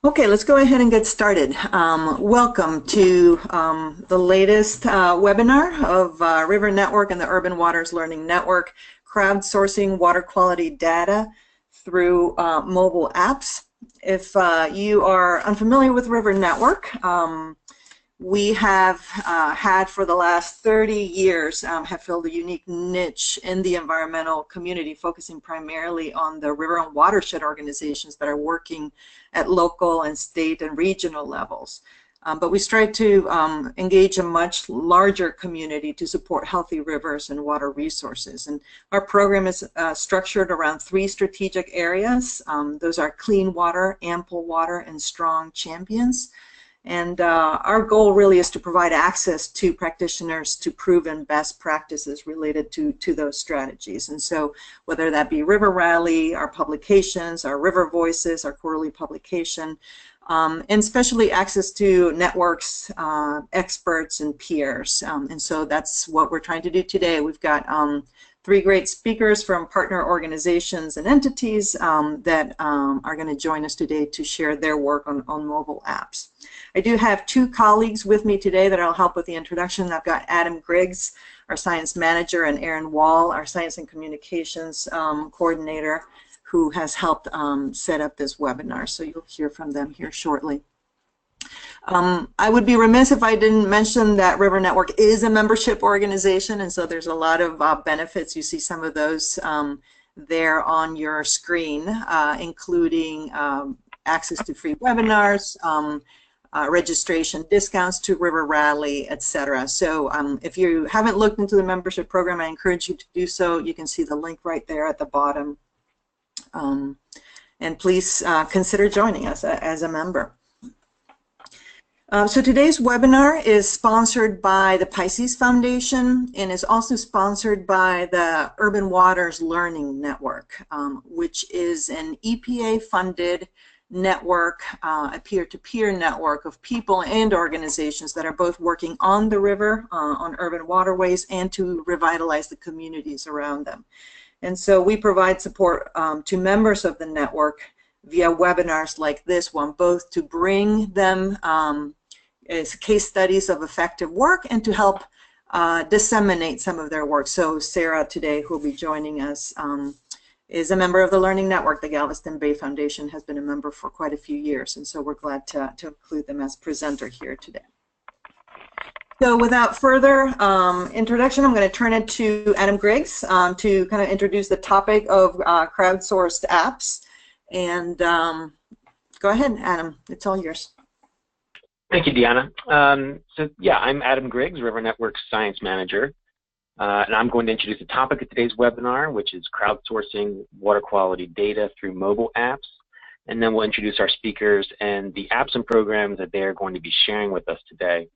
Okay, let's go ahead and get started. Welcome to the latest webinar of River Network and the Urban Waters Learning Network, crowdsourcing water quality data through mobile apps. If you are unfamiliar with River Network, we have had for the last 30 years have filled a unique niche in the environmental community, focusing primarily on the river and watershed organizations that are working at local and state and regional levels. But we strive to engage a much larger community to support healthy rivers and water resources. And our program is structured around 3 strategic areas. Those are clean water, ample water, and strong champions. And our goal really is to provide access to practitioners to proven best practices related to those strategies. And so whether that be River Rally, our publications, our River Voices, our quarterly publication, and especially access to networks, experts, and peers. And so that's what we're trying to do today. We've got 3 great speakers from partner organizations and entities that are going to join us today to share their work on mobile apps. I do have 2 colleagues with me today that I'll help with the introduction. I've got Adam Griggs, our science manager, and Aaron Wall, our science and communications coordinator, who has helped set up this webinar. So you'll hear from them here shortly. I would be remiss if I didn't mention that River Network is a membership organization, and so there's a lot of benefits. You see some of those there on your screen, including access to free webinars, registration discounts to River Rally, etc. So if you haven't looked into the membership program, I encourage you to do so. You can see the link right there at the bottom. And please consider joining us as a member. So today's webinar is sponsored by the Pisces Foundation and is also sponsored by the Urban Waters Learning Network, which is an EPA-funded network, a peer-to-peer network of people and organizations that are both working on the river, on urban waterways, and to revitalize the communities around them. And so we provide support to members of the network via webinars like this one, both to bring them as case studies of effective work and to help disseminate some of their work. So Sarah today, who will be joining us, is a member of the Learning Network. The Galveston Bay Foundation has been a member for quite a few years, and so we're glad to include them as presenter here today. So without further introduction, I'm going to turn it to Adam Griggs to kind of introduce the topic of crowdsourced apps. And go ahead, Adam. It's all yours. Thank you, Deanna. So yeah, I'm Adam Griggs, River Network's science manager. And I'm going to introduce the topic of today's webinar, which is crowdsourcing water quality data through mobile apps. And then we'll introduce our speakers and the apps and programs that they're going to be sharing with us today.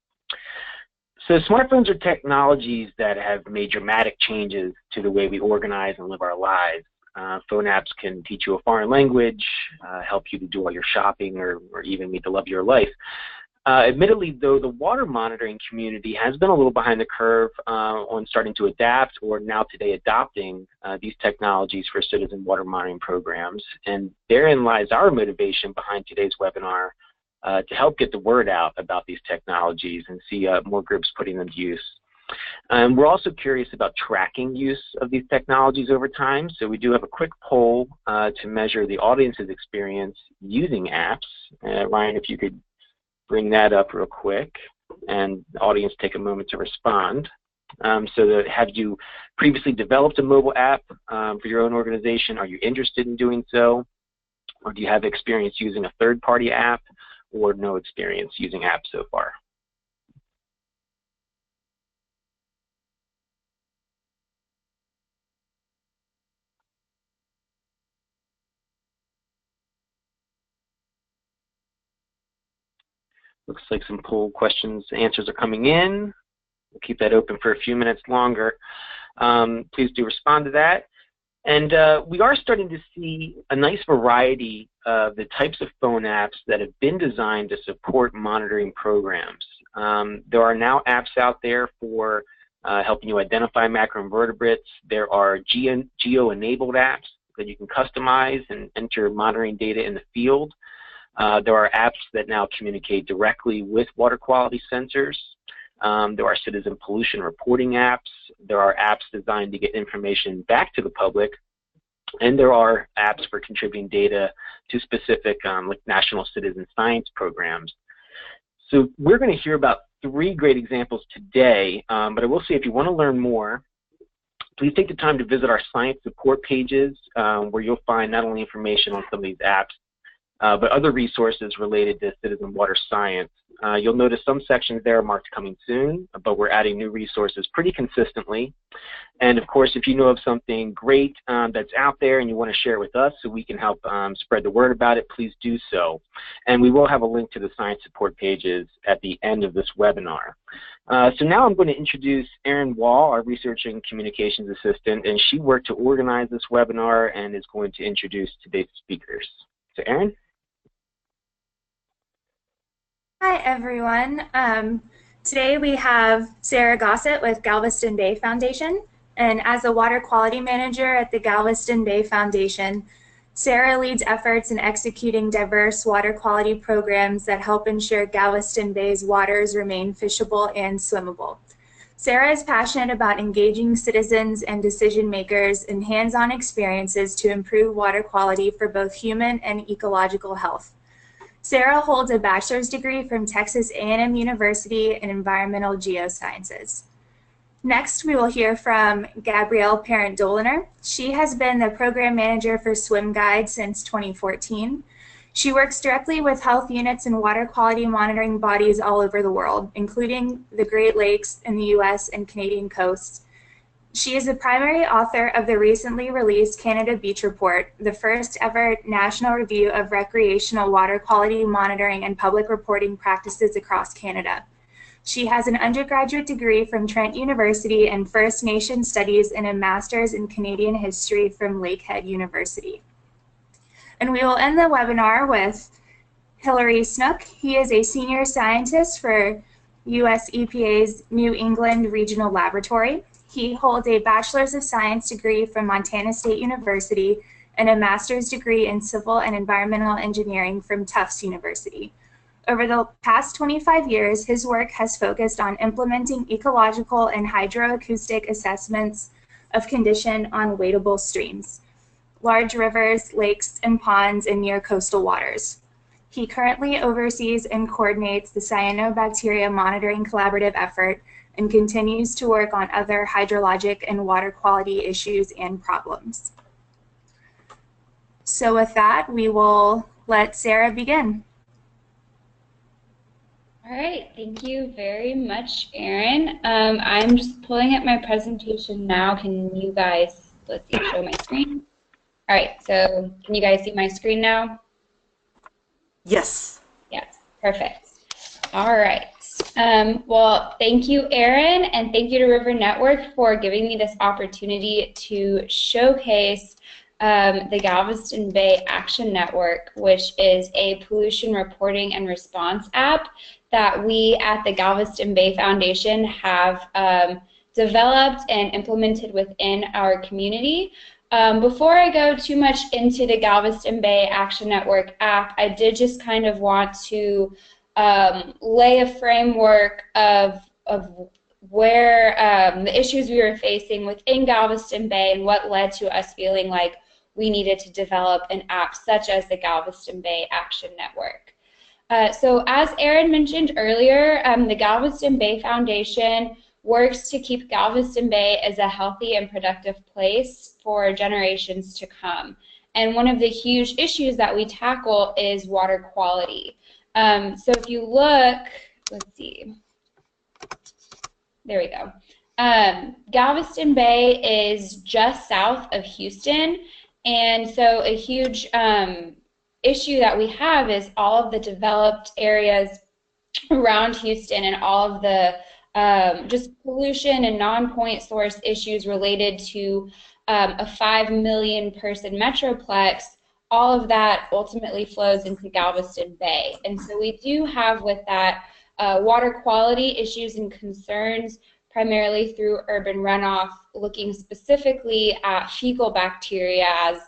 So smartphones are technologies that have made dramatic changes to the way we organize and live our lives. Phone apps can teach you a foreign language, help you to do all your shopping, or even meet the love of your life. Admittedly, though, the water monitoring community has been a little behind the curve on starting to adapt, or now today adopting these technologies for citizen water monitoring programs. And therein lies our motivation behind today's webinar, to help get the word out about these technologies and see more groups putting them to use. We're also curious about tracking use of these technologies over time, so we do have a quick poll to measure the audience's experience using apps. Ryan, if you could bring that up real quick, and the audience take a moment to respond. So have you previously developed a mobile app for your own organization? Are you interested in doing so? Or do you have experience using a third-party app, or no experience using apps so far? Looks like some poll questions, answers are coming in. We'll keep that open for a few minutes longer. Please do respond to that. And we are starting to see a nice variety of the types of phone apps that have been designed to support monitoring programs. There are now apps out there for helping you identify macroinvertebrates. There are geo-enabled apps that you can customize and enter monitoring data in the field. There are apps that now communicate directly with water quality sensors. There are citizen pollution reporting apps. There are apps designed to get information back to the public. And there are apps for contributing data to specific like national citizen science programs. So we're going to hear about 3 great examples today, but I will say if you want to learn more, please take the time to visit our science support pages where you'll find not only information on some of these apps, but other resources related to citizen water science. You'll notice some sections there are marked coming soon, but we're adding new resources pretty consistently. And of course, if you know of something great that's out there and you want to share it with us so we can help spread the word about it, please do so. And we will have a link to the science support pages at the end of this webinar. So now I'm going to introduce Erin Wall, our Research and Communications Assistant, and she worked to organize this webinar and is going to introduce today's speakers. So Erin? Hi, everyone. Today we have Sarah Gossett with Galveston Bay Foundation, and as a water quality manager at the Galveston Bay Foundation, Sarah leads efforts in executing diverse water quality programs that help ensure Galveston Bay's waters remain fishable and swimmable. Sarah is passionate about engaging citizens and decision makers in hands-on experiences to improve water quality for both human and ecological health. Sarah holds a bachelor's degree from Texas A&M University in Environmental Geosciences. Next, we will hear from Gabrielle Parent-Doliner. She has been the program manager for Swim Guide since 2014. She works directly with health units and water quality monitoring bodies all over the world, including the Great Lakes in the US and Canadian coasts. She is the primary author of the recently released Canada Beach Report, the first ever national review of recreational water quality monitoring and public reporting practices across Canada. She has an undergraduate degree from Trent University and First Nation Studies and a master's in Canadian history from Lakehead University. And we will end the webinar with Hilary Snook. He is a senior scientist for US EPA's New England Regional Laboratory. He holds a Bachelor's of Science degree from Montana State University and a master's degree in Civil and Environmental Engineering from Tufts University. Over the past 25 years, his work has focused on implementing ecological and hydroacoustic assessments of condition on wadable streams, large rivers, lakes, and ponds in near coastal waters. He currently oversees and coordinates the Cyanobacteria Monitoring Collaborative effort and continues to work on other hydrologic and water quality issues and problems. So with that, we will let Sarah begin. All right, thank you very much, Erin. I'm just pulling up my presentation now. Can you guys, let's see, show my screen? All right, so can you guys see my screen now? Yes. Yes, perfect. All right. Well, thank you, Erin, and thank you to River Network for giving me this opportunity to showcase the Galveston Bay Action Network, which is a pollution reporting and response app that we at the Galveston Bay Foundation have developed and implemented within our community. Before I go too much into the Galveston Bay Action Network app, I did just kind of want to lay a framework of where the issues we were facing within Galveston Bay and what led to us feeling like we needed to develop an app such as the Galveston Bay Action Network. So as Erin mentioned earlier, the Galveston Bay Foundation works to keep Galveston Bay as a healthy and productive place for generations to come. And one of the huge issues that we tackle is water quality. So if you look, let's see, there we go. Galveston Bay is just south of Houston, and so a huge issue that we have is all of the developed areas around Houston and all of the just pollution and non-point source issues related to a 5 million person metroplex. All of that ultimately flows into Galveston Bay. And so we do have with that water quality issues and concerns primarily through urban runoff, looking specifically at fecal bacteria as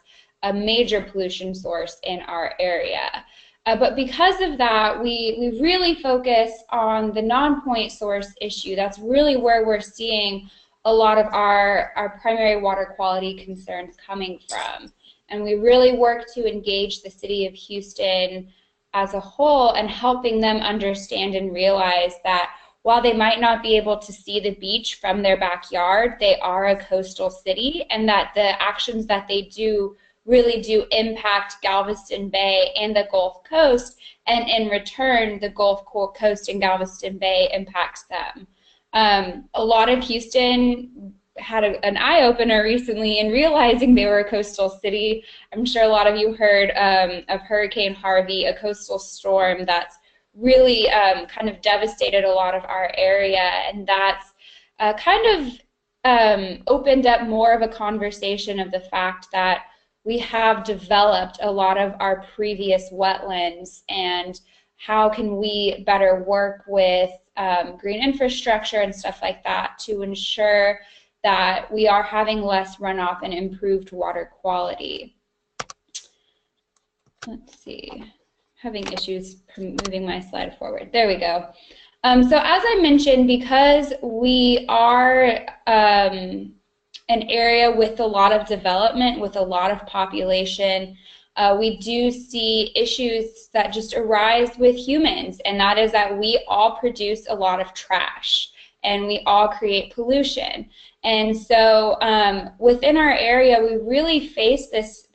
a major pollution source in our area. But because of that, we really focus on the non-point source issue. That's really where we're seeing a lot of our primary water quality concerns coming from. And we really work to engage the city of Houston as a whole and helping them understand and realize that while they might not be able to see the beach from their backyard, they are a coastal city, and that the actions that they do really do impact Galveston Bay and the Gulf Coast, and in return, the Gulf Coast and Galveston Bay impacts them. A lot of Houston had an eye-opener recently in realizing they were a coastal city. I'm sure a lot of you heard of Hurricane Harvey, a coastal storm that's really kind of devastated a lot of our area, and that's kind of opened up more of a conversation of the fact that we have developed a lot of our previous wetlands, and how can we better work with green infrastructure and stuff like that to ensure that we are having less runoff and improved water quality. Let's see, having issues moving my slide forward. There we go. So as I mentioned, because we are an area with a lot of development, with a lot of population, we do see issues that just arise with humans, and that is that we all produce a lot of trash and we all create pollution. And so within our area, we really face this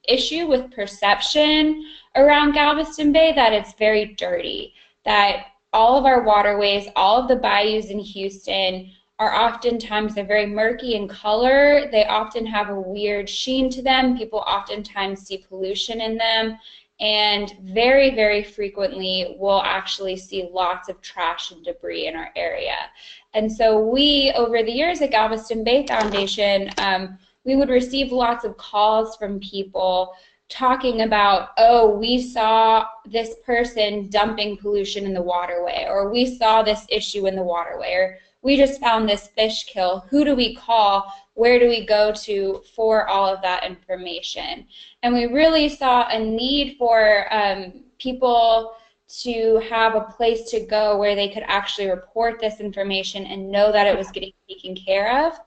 issue with perception around Galveston Bay that it's very dirty, that all of our waterways, all of the bayous in Houston are oftentimes, they're very murky in color. They often have a weird sheen to them. People oftentimes see pollution in them, and very, very frequently we'll actually see lots of trash and debris in our area. And so we, over the years at Galveston Bay Foundation, we would receive lots of calls from people talking about, oh, we saw this person dumping pollution in the waterway, or we saw this issue in the waterway, or we just found this fish kill. Who do we call? Where do we go to for all of that information? And we really saw a need for people to have a place to go where they could actually report this information and know that it was getting taken care of.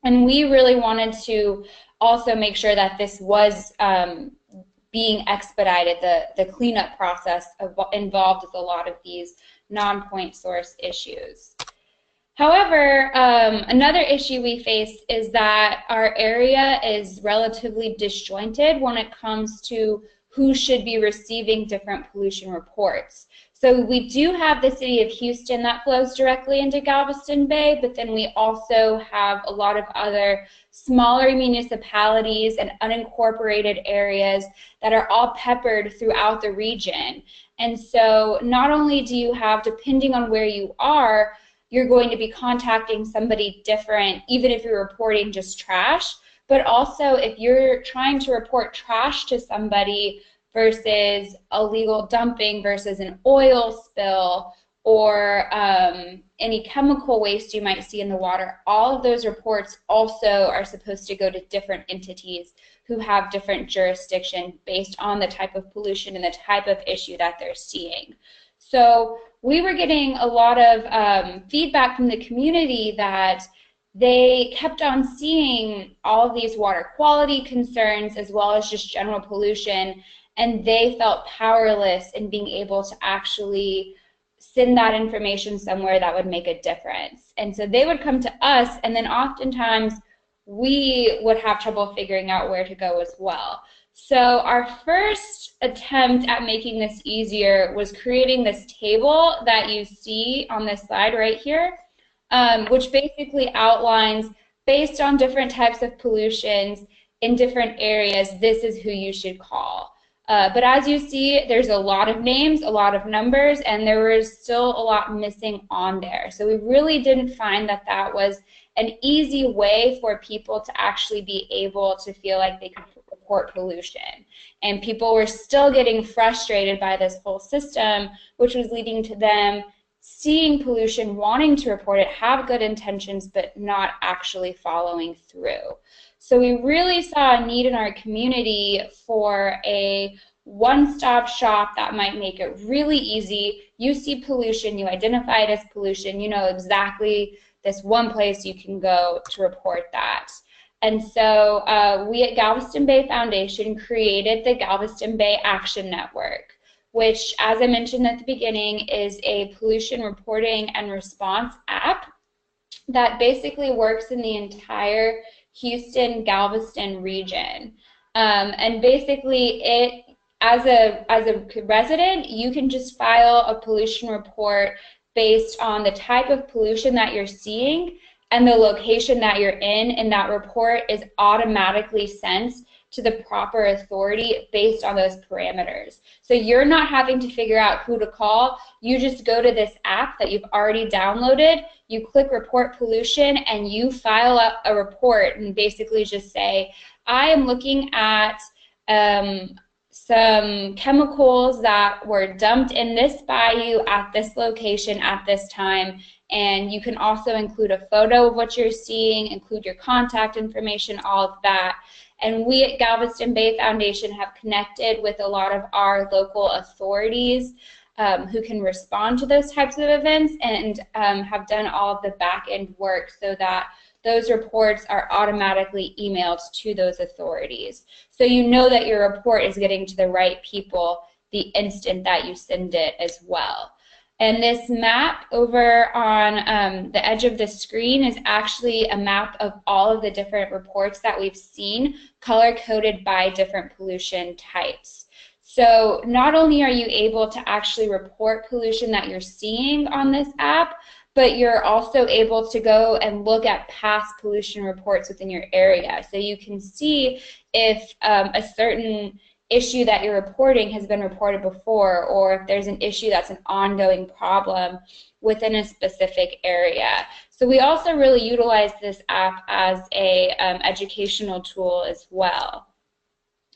And we really wanted to also make sure that this was being expedited, the cleanup process involved with a lot of these non-point source issues. However, another issue we face is that our area is relatively disjointed when it comes to who should be receiving different pollution reports. So we do have the city of Houston that flows directly into Galveston Bay, but then we also have a lot of other smaller municipalities and unincorporated areas that are all peppered throughout the region. And so not only do you have, depending on where you are, you're going to be contacting somebody different, even if you're reporting just trash, but also if you're trying to report trash to somebody versus illegal dumping versus an oil spill or any chemical waste you might see in the water, all of those reports also are supposed to go to different entities who have different jurisdiction based on the type of pollution and the type of issue that they're seeing. So we were getting a lot of feedback from the community that they kept on seeing all of these water quality concerns as well as just general pollution, and they felt powerless in being able to actually send that information somewhere that would make a difference. And so they would come to us, and then oftentimes we would have trouble figuring out where to go as well. So our first attempt at making this easier was creating this table that you see on this slide right here, which basically outlines, based on different types of pollutions in different areas, this is who you should call. But as you see, there's a lot of names, a lot of numbers, and there was still a lot missing on there. So we really didn't find that that was an easy way for people to actually be able to feel like they could report pollution. And people were still getting frustrated by this whole system, which was leading to them seeing pollution, wanting to report it, have good intentions, but not actually following through. So we really saw a need in our community for a one-stop shop that might make it really easy. You see pollution, you identify it as pollution, you know exactly this one place you can go to report that. And so we at Galveston Bay Foundation created the Galveston Bay Action Network, which, as I mentioned at the beginning, is a pollution reporting and response app that basically works in the entire Houston-Galveston region. And basically it, as a resident, you can just file a pollution report based on the type of pollution that you're seeing and the location that you're in, and that report is automatically sent to the proper authority based on those parameters. So you're not having to figure out who to call. You just go to this app that you've already downloaded, you click report pollution, and you file up a report and basically just say, I am looking at some chemicals that were dumped in this bayou at this location at this time. And you can also include a photo of what you're seeing, include your contact information, all of that. And we at Galveston Bay Foundation have connected with a lot of our local authorities who can respond to those types of events, and have done all of the back end work so that those reports are automatically emailed to those authorities. So you know that your report is getting to the right people the instant that you send it as well. And this map over on the edge of the screen is actually a map of all of the different reports that we've seen, color-coded by different pollution types. So not only are you able to actually report pollution that you're seeing on this app, but you're also able to go and look at past pollution reports within your area. So you can see if a certain issue that you're reporting has been reported before, or if there's an issue that's an ongoing problem within a specific area. So we also really utilize this app as a educational tool as well.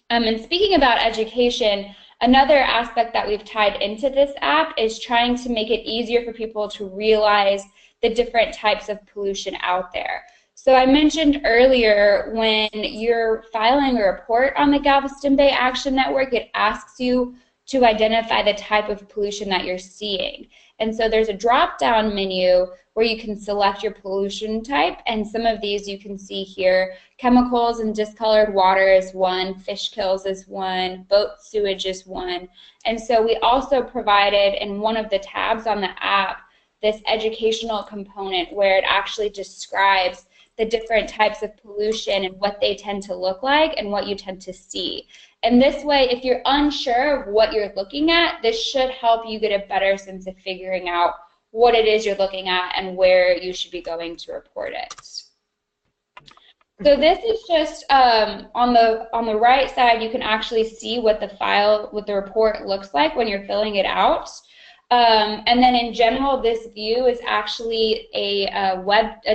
And speaking about education, another aspect that we've tied into this app is trying to make it easier for people to realize the different types of pollution out there. So I mentioned earlier, when you're filing a report on the Galveston Bay Action Network, it asks you to identify the type of pollution that you're seeing. And so there's a drop-down menu where you can select your pollution type, and some of these you can see here. Chemicals and discolored water is one, fish kills is one, boat sewage is one. And so we also provided in one of the tabs on the app this educational component where it actually describes the different types of pollution and what they tend to look like and what you tend to see. And this way, if you're unsure of what you're looking at, this should help you get a better sense of figuring out what it is you're looking at and where you should be going to report it. So this is just on the right side, you can actually see what the report looks like when you're filling it out. And then in general, this view is actually a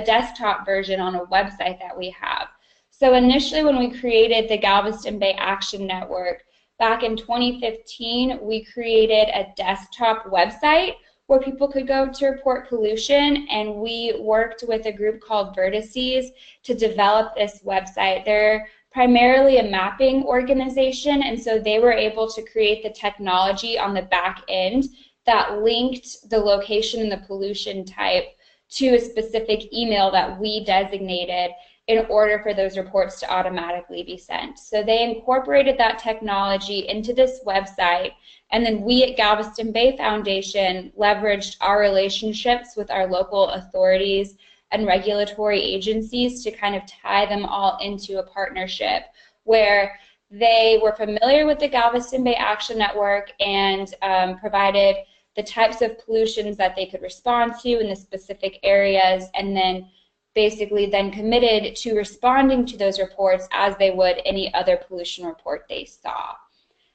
desktop version on a website that we have. So initially, when we created the Galveston Bay Action Network back in 2015, we created a desktop website where people could go to report pollution, and we worked with a group called Vertices to develop this website. They're primarily a mapping organization, and so they were able to create the technology on the back end that linked the location and the pollution type to a specific email that we designated in order for those reports to automatically be sent. So they incorporated that technology into this website, and then we at Galveston Bay Foundation leveraged our relationships with our local authorities and regulatory agencies to kind of tie them all into a partnership where they were familiar with the Galveston Bay Action Network and provided the types of pollutions that they could respond to in the specific areas, and then basically then committed to responding to those reports as they would any other pollution report they saw.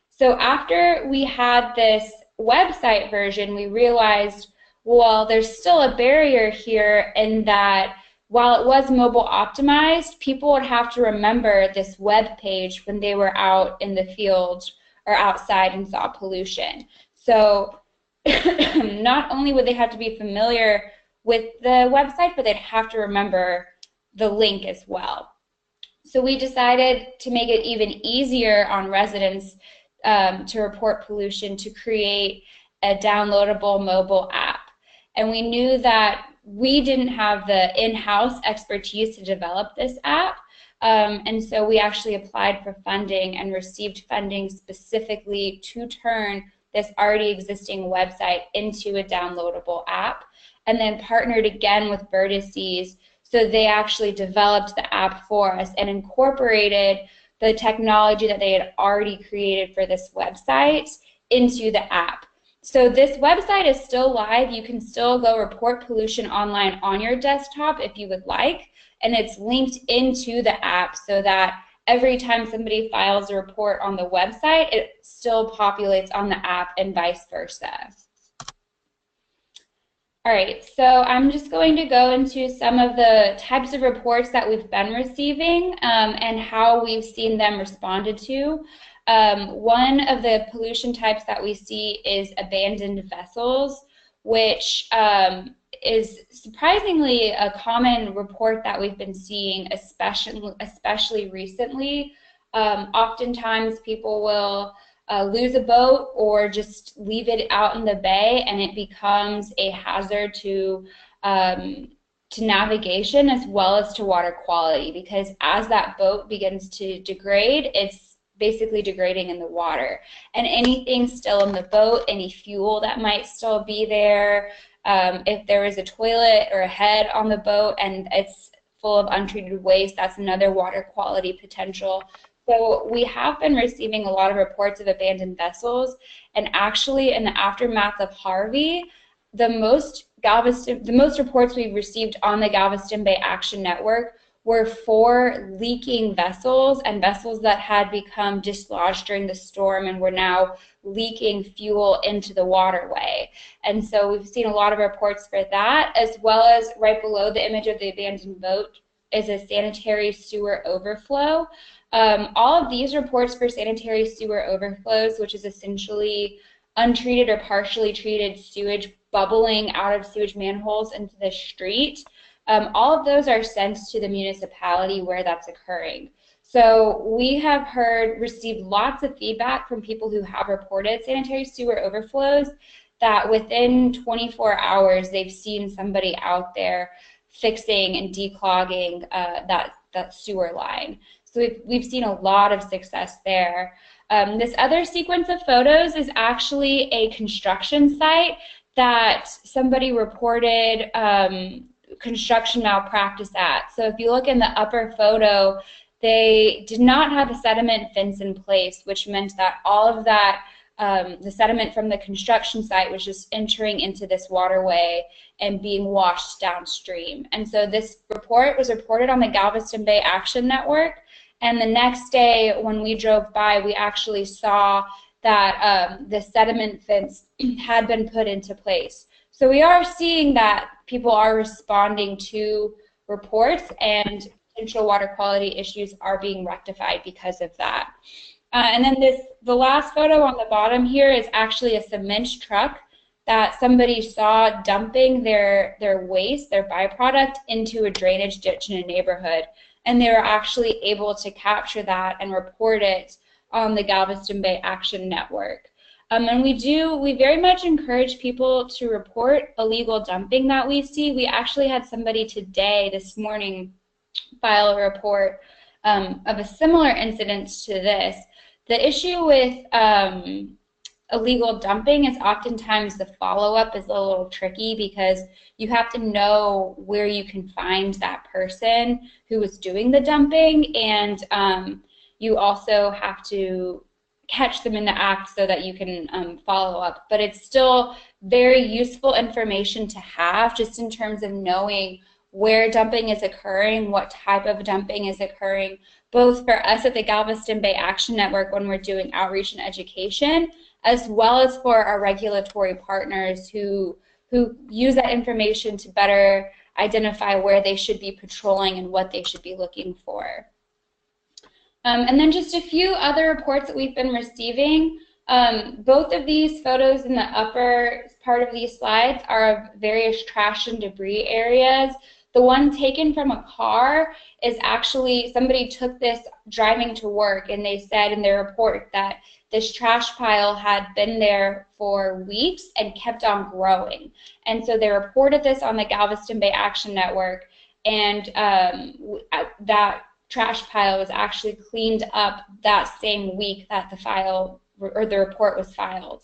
So after we had this website version, we realized, well, there's still a barrier here in that while it was mobile optimized, people would have to remember this web page when they were out in the field or outside and saw pollution. So not only would they have to be familiar with the website, but they'd have to remember the link as well. So we decided to make it even easier on residents to report pollution to create a downloadable mobile app. And we knew that we didn't have the in-house expertise to develop this app, and so we actually applied for funding and received funding specifically to turn this already existing website into a downloadable app, and then partnered again with Vertices, so they actually developed the app for us and incorporated the technology that they had already created for this website into the app. So this website is still live. You can still go report pollution online on your desktop if you would like, and it's linked into the app so that every time somebody files a report on the website, it still populates on the app and vice versa. All right, so I'm just going to go into some of the types of reports that we've been receiving and how we've seen them responded to. One of the pollution types that we see is abandoned vessels, which is surprisingly a common report that we've been seeing, especially recently. Oftentimes people will lose a boat or just leave it out in the bay, and it becomes a hazard to navigation as well as to water quality, because as that boat begins to degrade, it's basically degrading in the water. And anything still in the boat, any fuel that might still be there, if there is a toilet or a head on the boat and it's full of untreated waste, that's another water quality potential. So we have been receiving a lot of reports of abandoned vessels, and actually in the aftermath of Harvey, the most reports we've received on the Galveston Bay Action Network were for leaking vessels and vessels that had become dislodged during the storm and were now leaking fuel into the waterway. And so we've seen a lot of reports for that, as well as right below the image of the abandoned boat is a sanitary sewer overflow. All of these reports for sanitary sewer overflows, which is essentially untreated or partially treated sewage bubbling out of sewage manholes into the street, all of those are sent to the municipality where that's occurring. So we have received lots of feedback from people who have reported sanitary sewer overflows that within 24 hours they've seen somebody out there fixing and declogging that sewer line. So we've seen a lot of success there. This other sequence of photos is actually a construction site that somebody reported construction malpractice at. So if you look in the upper photo, they did not have a sediment fence in place, which meant that all of that, the sediment from the construction site was just entering into this waterway and being washed downstream. And so this report was reported on the Galveston Bay Action Network, and the next day when we drove by, we actually saw that the sediment fence had been put into place. So we are seeing that people are responding to reports and potential water quality issues are being rectified because of that. And then the last photo on the bottom here is actually a cement truck that somebody saw dumping their waste, their byproduct, into a drainage ditch in a neighborhood. And they were actually able to capture that and report it on the Galveston Bay Action Network. And we very much encourage people to report illegal dumping that we see. We actually had somebody this morning, file a report of a similar incident to this. The issue with illegal dumping is oftentimes the follow-up is a little tricky because you have to know where you can find that person who was doing the dumping, and you also have to catch them in the act so that you can follow up. But it's still very useful information to have just in terms of knowing where dumping is occurring, what type of dumping is occurring, both for us at the Galveston Bay Action Network when we're doing outreach and education, as well as for our regulatory partners who use that information to better identify where they should be patrolling and what they should be looking for. And then just a few other reports that we've been receiving. Both of these photos in the upper part of these slides are of various trash and debris areas. The one taken from a car is actually, somebody took this driving to work, and they said in their report that this trash pile had been there for weeks and kept on growing. And so they reported this on the Galveston Bay Action Network, and that trash pile was actually cleaned up that same week that the file or the report was filed.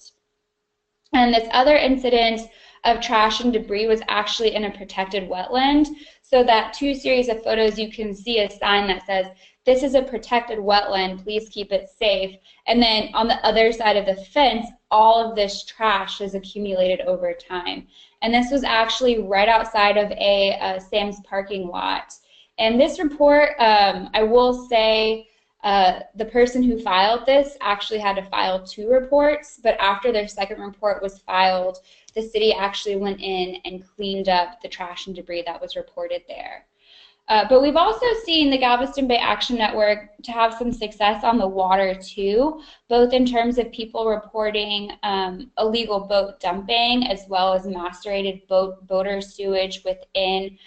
And this other incident of trash and debris was actually in a protected wetland. So that 2 series of photos, you can see a sign that says, "This is a protected wetland, please keep it safe." And then on the other side of the fence, all of this trash has accumulated over time. And this was actually right outside of a Sam's parking lot. And this report, I will say, the person who filed this actually had to file 2 reports, but after their second report was filed, the city actually went in and cleaned up the trash and debris that was reported there. But we've also seen the Galveston Bay Action Network to have some success on the water too, both in terms of people reporting illegal boat dumping as well as macerated boater sewage within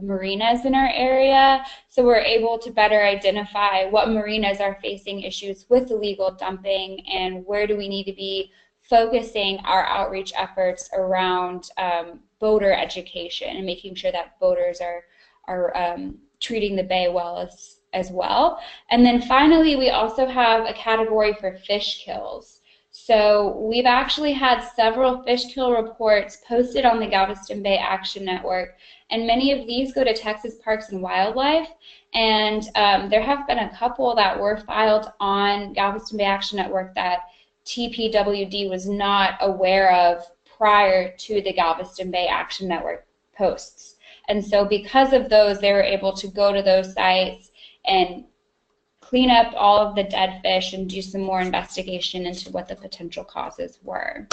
marinas in our area. So we're able to better identify what marinas are facing issues with illegal dumping and where do we need to be focusing our outreach efforts around boater education and making sure that boaters are treating the bay well as well. And then finally, we also have a category for fish kills. So we've actually had several fish kill reports posted on the Galveston Bay Action Network, and many of these go to Texas Parks and Wildlife. And there have been a couple that were filed on Galveston Bay Action Network that TPWD was not aware of prior to the Galveston Bay Action Network posts. And so because of those, they were able to go to those sites and clean up all of the dead fish and do some more investigation into what the potential causes were.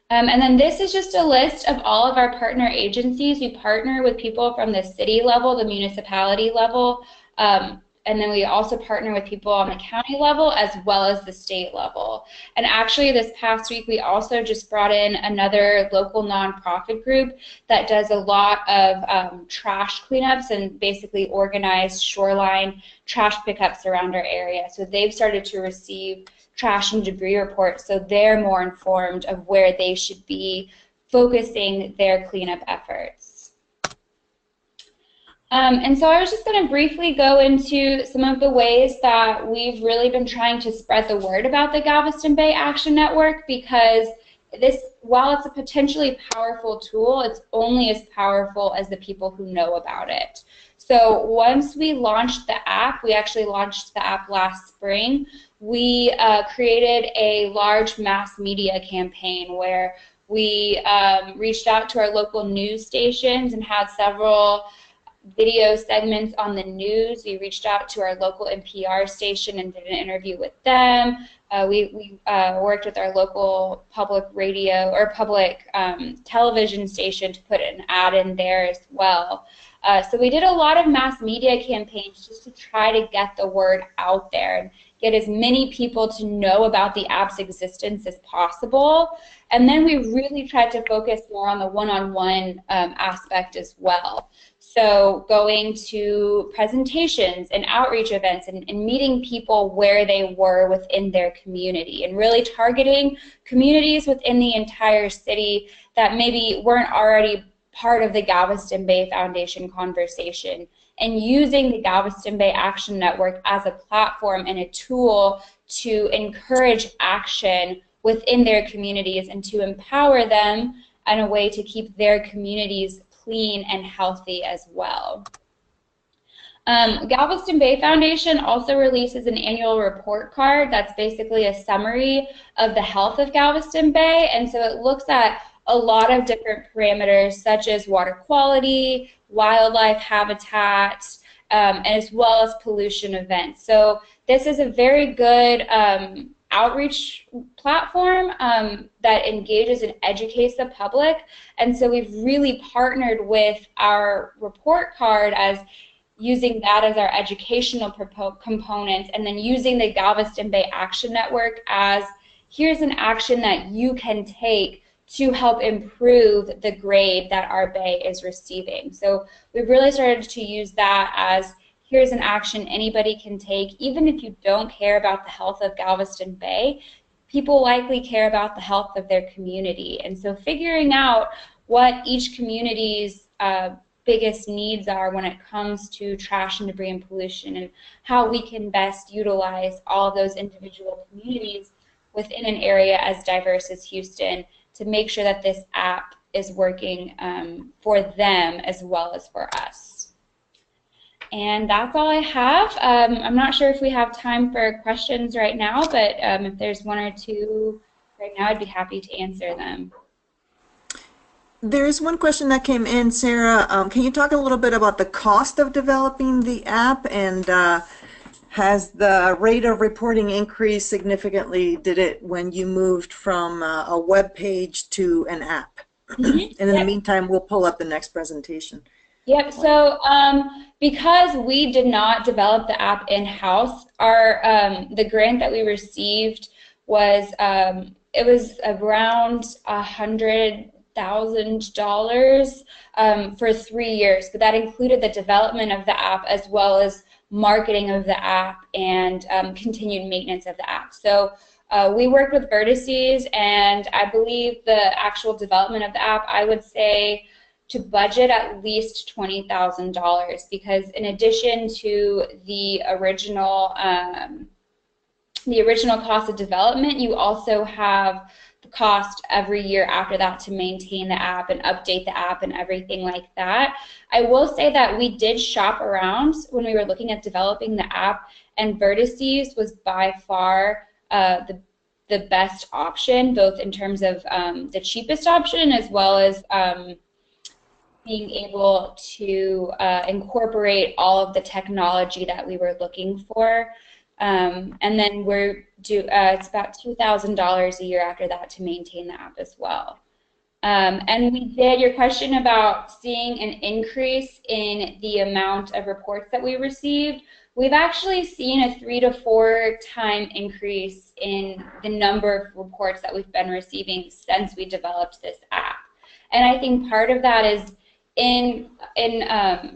And then this is just a list of all of our partner agencies. We partner with people from the city level, the municipality level, and then we also partner with people on the county level as well as the state level. And actually this past week we also just brought in another local nonprofit group that does a lot of trash cleanups and basically organized shoreline trash pickups around our area. So they've started to receive trash and debris reports, so they're more informed of where they should be focusing their cleanup efforts. And so I was just going to briefly go into some of the ways that we've really been trying to spread the word about the Galveston Bay Action Network, because this, while it's a potentially powerful tool, it's only as powerful as the people who know about it. So once we launched the app, we actually launched the app last spring, we created a large mass media campaign where we reached out to our local news stations and had several video segments on the news. We reached out to our local NPR station and did an interview with them. We worked with our local public radio or public television station to put an ad in there as well. So we did a lot of mass media campaigns just to try to get the word out there and get as many people to know about the app's existence as possible. And then we really tried to focus more on the one-on-one aspect as well. So going to presentations and outreach events and meeting people where they were within their community and really targeting communities within the entire city that maybe weren't already part of the Galveston Bay Foundation conversation, and using the Galveston Bay Action Network as a platform and a tool to encourage action within their communities and to empower them in a way to keep their communities clean and healthy as well. Galveston Bay Foundation also releases an annual report card that's basically a summary of the health of Galveston Bay, and so it looks at a lot of different parameters such as water quality, wildlife habitat, as well as pollution events. So this is a very good outreach platform that engages and educates the public, and so we've really partnered with our report card as using that as our educational component, and then using the Galveston Bay Action Network as here's an action that you can take to help improve the grade that our bay is receiving. So we've really started to use that as, here's an action anybody can take, even if you don't care about the health of Galveston Bay. People likely care about the health of their community. And so figuring out what each community's biggest needs are when it comes to trash and debris and pollution, and how we can best utilize all of those individual communities within an area as diverse as Houston to make sure that this app is working for them as well as for us. And that's all I have. I'm not sure if we have time for questions right now, but if there's one or two right now, I'd be happy to answer them. There's one question that came in, Sarah. Can you talk a little bit about the cost of developing the app, and has the rate of reporting increased significantly, did it, when you moved from a web page to an app? And in the meantime, we'll pull up the next presentation. Yep, so because we did not develop the app in-house, the grant that we received was, it was around $100,000 for 3 years, but that included the development of the app as well as marketing of the app and continued maintenance of the app. So we worked with Vertices, and I believe the actual development of the app, I would say, to budget at least $20,000, because in addition to the original cost of development, you also have the cost every year after that to maintain the app and update the app and everything like that. I will say that we did shop around when we were looking at developing the app, and Vertices was by far the best option, both in terms of the cheapest option as well as being able to incorporate all of the technology that we were looking for. And then it's about $2,000 a year after that to maintain the app as well. And we did, your question about seeing an increase in the amount of reports that we received, we've actually seen a 3 to 4 time increase in the number of reports that we've been receiving since we developed this app. And I think part of that is when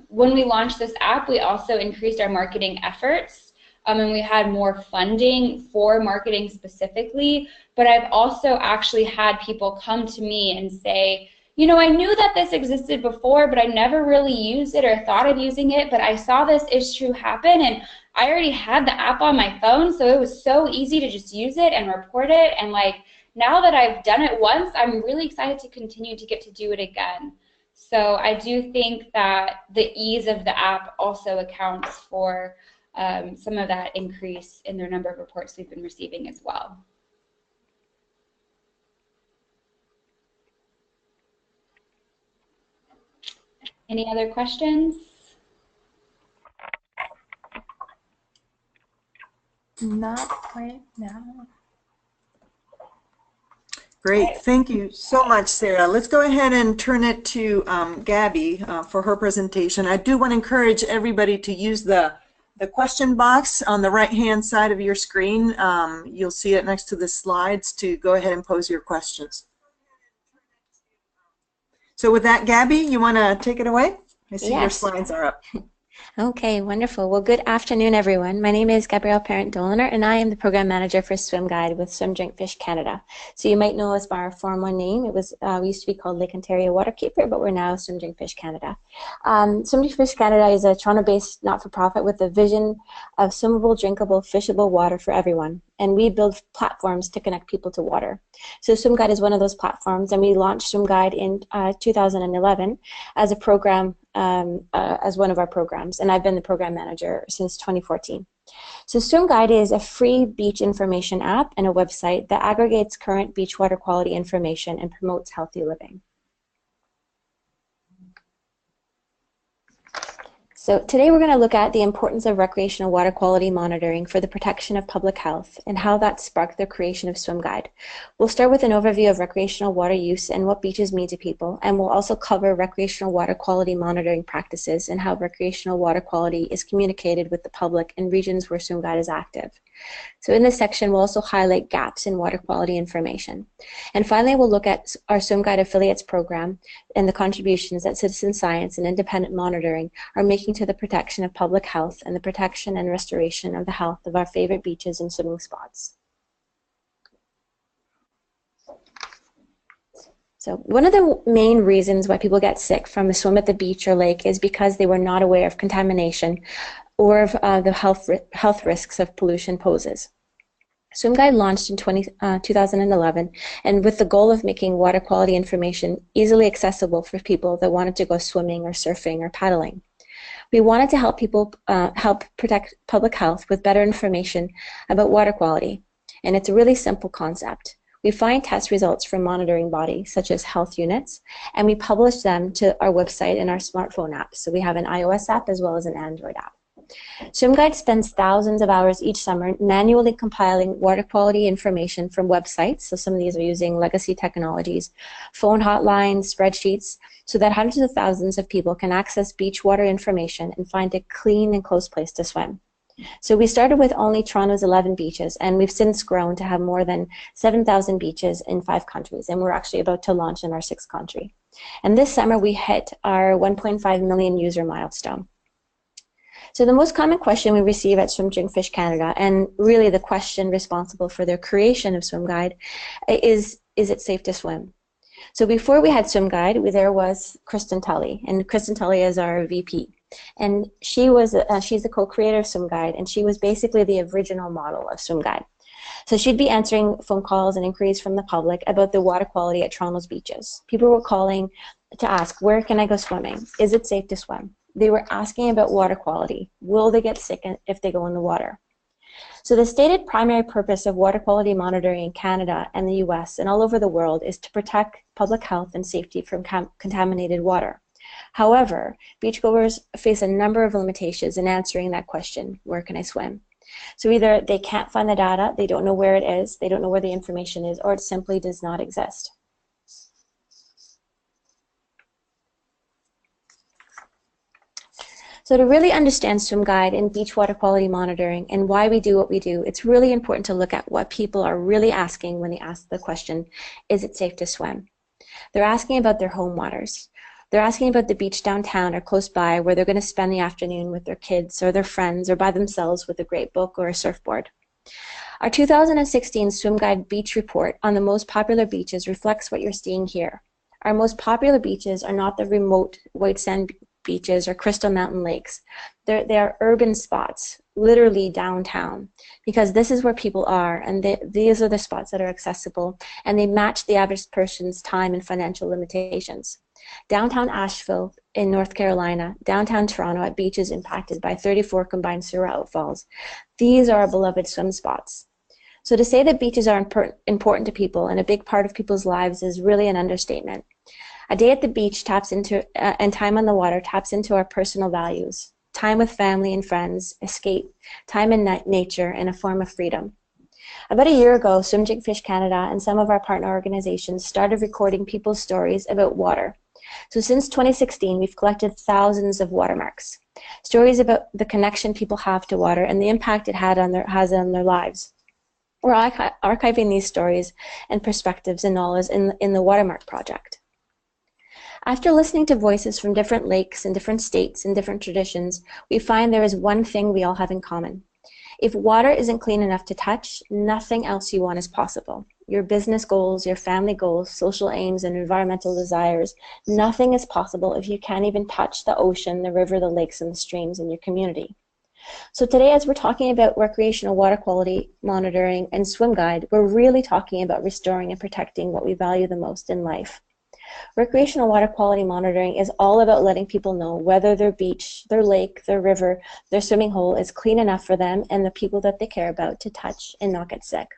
we launched this app, we also increased our marketing efforts, and we had more funding for marketing specifically. But I've also actually had people come to me and say, you know, I knew that this existed before, but I never really used it or thought of using it, but I saw this issue happen, and I already had the app on my phone, so it was so easy to just use it and report it. And like, now that I've done it once, I'm really excited to continue to get to do it again. So I do think that the ease of the app also accounts for some of that increase in the number of reports we've been receiving as well. Any other questions? Not quite now. Great, thank you so much, Sarah. Let's go ahead and turn it to Gabby for her presentation. I do want to encourage everybody to use the question box on the right-hand side of your screen. You'll see it next to the slides to go ahead and pose your questions. So with that, Gabby, you want to take it away? I see your slides are up. Okay, wonderful. Well, good afternoon, everyone. My name is Gabrielle Parent-Doliner, and I am the Program Manager for Swim Guide with Swim Drink Fish Canada. So you might know us by our Form 1 name. It was we used to be called Lake Ontario Waterkeeper, but we're now Swim Drink Fish Canada. Swim Drink Fish Canada is a Toronto-based not-for-profit with a vision of swimmable, drinkable, fishable water for everyone. And we build platforms to connect people to water. So Swim Guide is one of those platforms, and we launched Swim Guide in 2011 as a program, as one of our programs, and I've been the program manager since 2014. So Swim Guide is a free beach information app and a website that aggregates current beach water quality information and promotes healthy living. So today we're going to look at the importance of recreational water quality monitoring for the protection of public health and how that sparked the creation of Swim Guide. We'll start with an overview of recreational water use and what beaches mean to people, and we'll also cover recreational water quality monitoring practices and how recreational water quality is communicated with the public in regions where Swim Guide is active. So in this section, we'll also highlight gaps in water quality information. And finally, we'll look at our Swim Guide Affiliates program and the contributions that citizen science and independent monitoring are making to the protection of public health and the protection and restoration of the health of our favorite beaches and swimming spots. So one of the main reasons why people get sick from a swim at the beach or lake is because they were not aware of contamination or of the health risks of pollution poses. Swim Guide launched in 2011, and with the goal of making water quality information easily accessible for people that wanted to go swimming or surfing or paddling. We wanted to help people help protect public health with better information about water quality, and it's a really simple concept. We find test results from monitoring bodies, such as health units, and we publish them to our website and our smartphone app. So we have an iOS app as well as an Android app. Swim Guide spends thousands of hours each summer manually compiling water quality information from websites. So some of these are using legacy technologies, phone hotlines, spreadsheets, so that hundreds of thousands of people can access beach water information and find a clean and close place to swim. So we started with only Toronto's 11 beaches, and we've since grown to have more than 7,000 beaches in 5 countries, and we're actually about to launch in our 6th country. And this summer we hit our 1.5 million user milestone. So the most common question we receive at Swim, Drink, Fish Canada, and really the question responsible for their creation of Swim Guide, is it safe to swim? So before we had Swim Guide, there was Kristen Tully, and Kristen Tully is our VP. And she's the co-creator of Swim Guide, and she was basically the original model of Swim Guide. So she'd be answering phone calls and inquiries from the public about the water quality at Toronto's beaches. People were calling to ask, where can I go swimming? Is it safe to swim? They were asking about water quality. Will they get sick if they go in the water? So the stated primary purpose of water quality monitoring in Canada and the US and all over the world is to protect public health and safety from contaminated water. However, beachgoers face a number of limitations in answering that question, where can I swim? So either they can't find the data, they don't know where it is, they don't know where the information is, or it simply does not exist. So to really understand Swim Guide and beach water quality monitoring and why we do what we do, it's really important to look at what people are really asking when they ask the question, is it safe to swim? They're asking about their home waters. They're asking about the beach downtown or close by where they're going to spend the afternoon with their kids or their friends or by themselves with a great book or a surfboard. Our 2016 Swim Guide Beach Report on the most popular beaches reflects what you're seeing here. Our most popular beaches are not the remote white sand beaches or crystal mountain lakes. They are urban spots, literally downtown, because this is where people are, and these are the spots that are accessible, and they match the average person's time and financial limitations. Downtown Asheville in North Carolina, downtown Toronto at beaches impacted by 34 combined sewer outfalls. These are our beloved swim spots. So to say that beaches are important to people and a big part of people's lives is really an understatement. A day at the beach taps into, and time on the water taps into our personal values. Time with family and friends, escape, time in nature, and a form of freedom. About a year ago, Swim, Drink, Fish Canada and some of our partner organizations started recording people's stories about water. So since 2016, we've collected thousands of watermarks, stories about the connection people have to water and the impact it has on their lives. We're archiving these stories and perspectives and knowledge in the Watermark Project. After listening to voices from different lakes and different states and different traditions, we find there is one thing we all have in common. If water isn't clean enough to touch, nothing else you want is possible. Your business goals, your family goals, social aims, and environmental desires, nothing is possible if you can't even touch the ocean, the river, the lakes, and the streams in your community. So today, as we're talking about recreational water quality monitoring and Swim Guide, we're really talking about restoring and protecting what we value the most in life. Recreational water quality monitoring is all about letting people know whether their beach, their lake, their river, their swimming hole is clean enough for them and the people that they care about to touch and not get sick.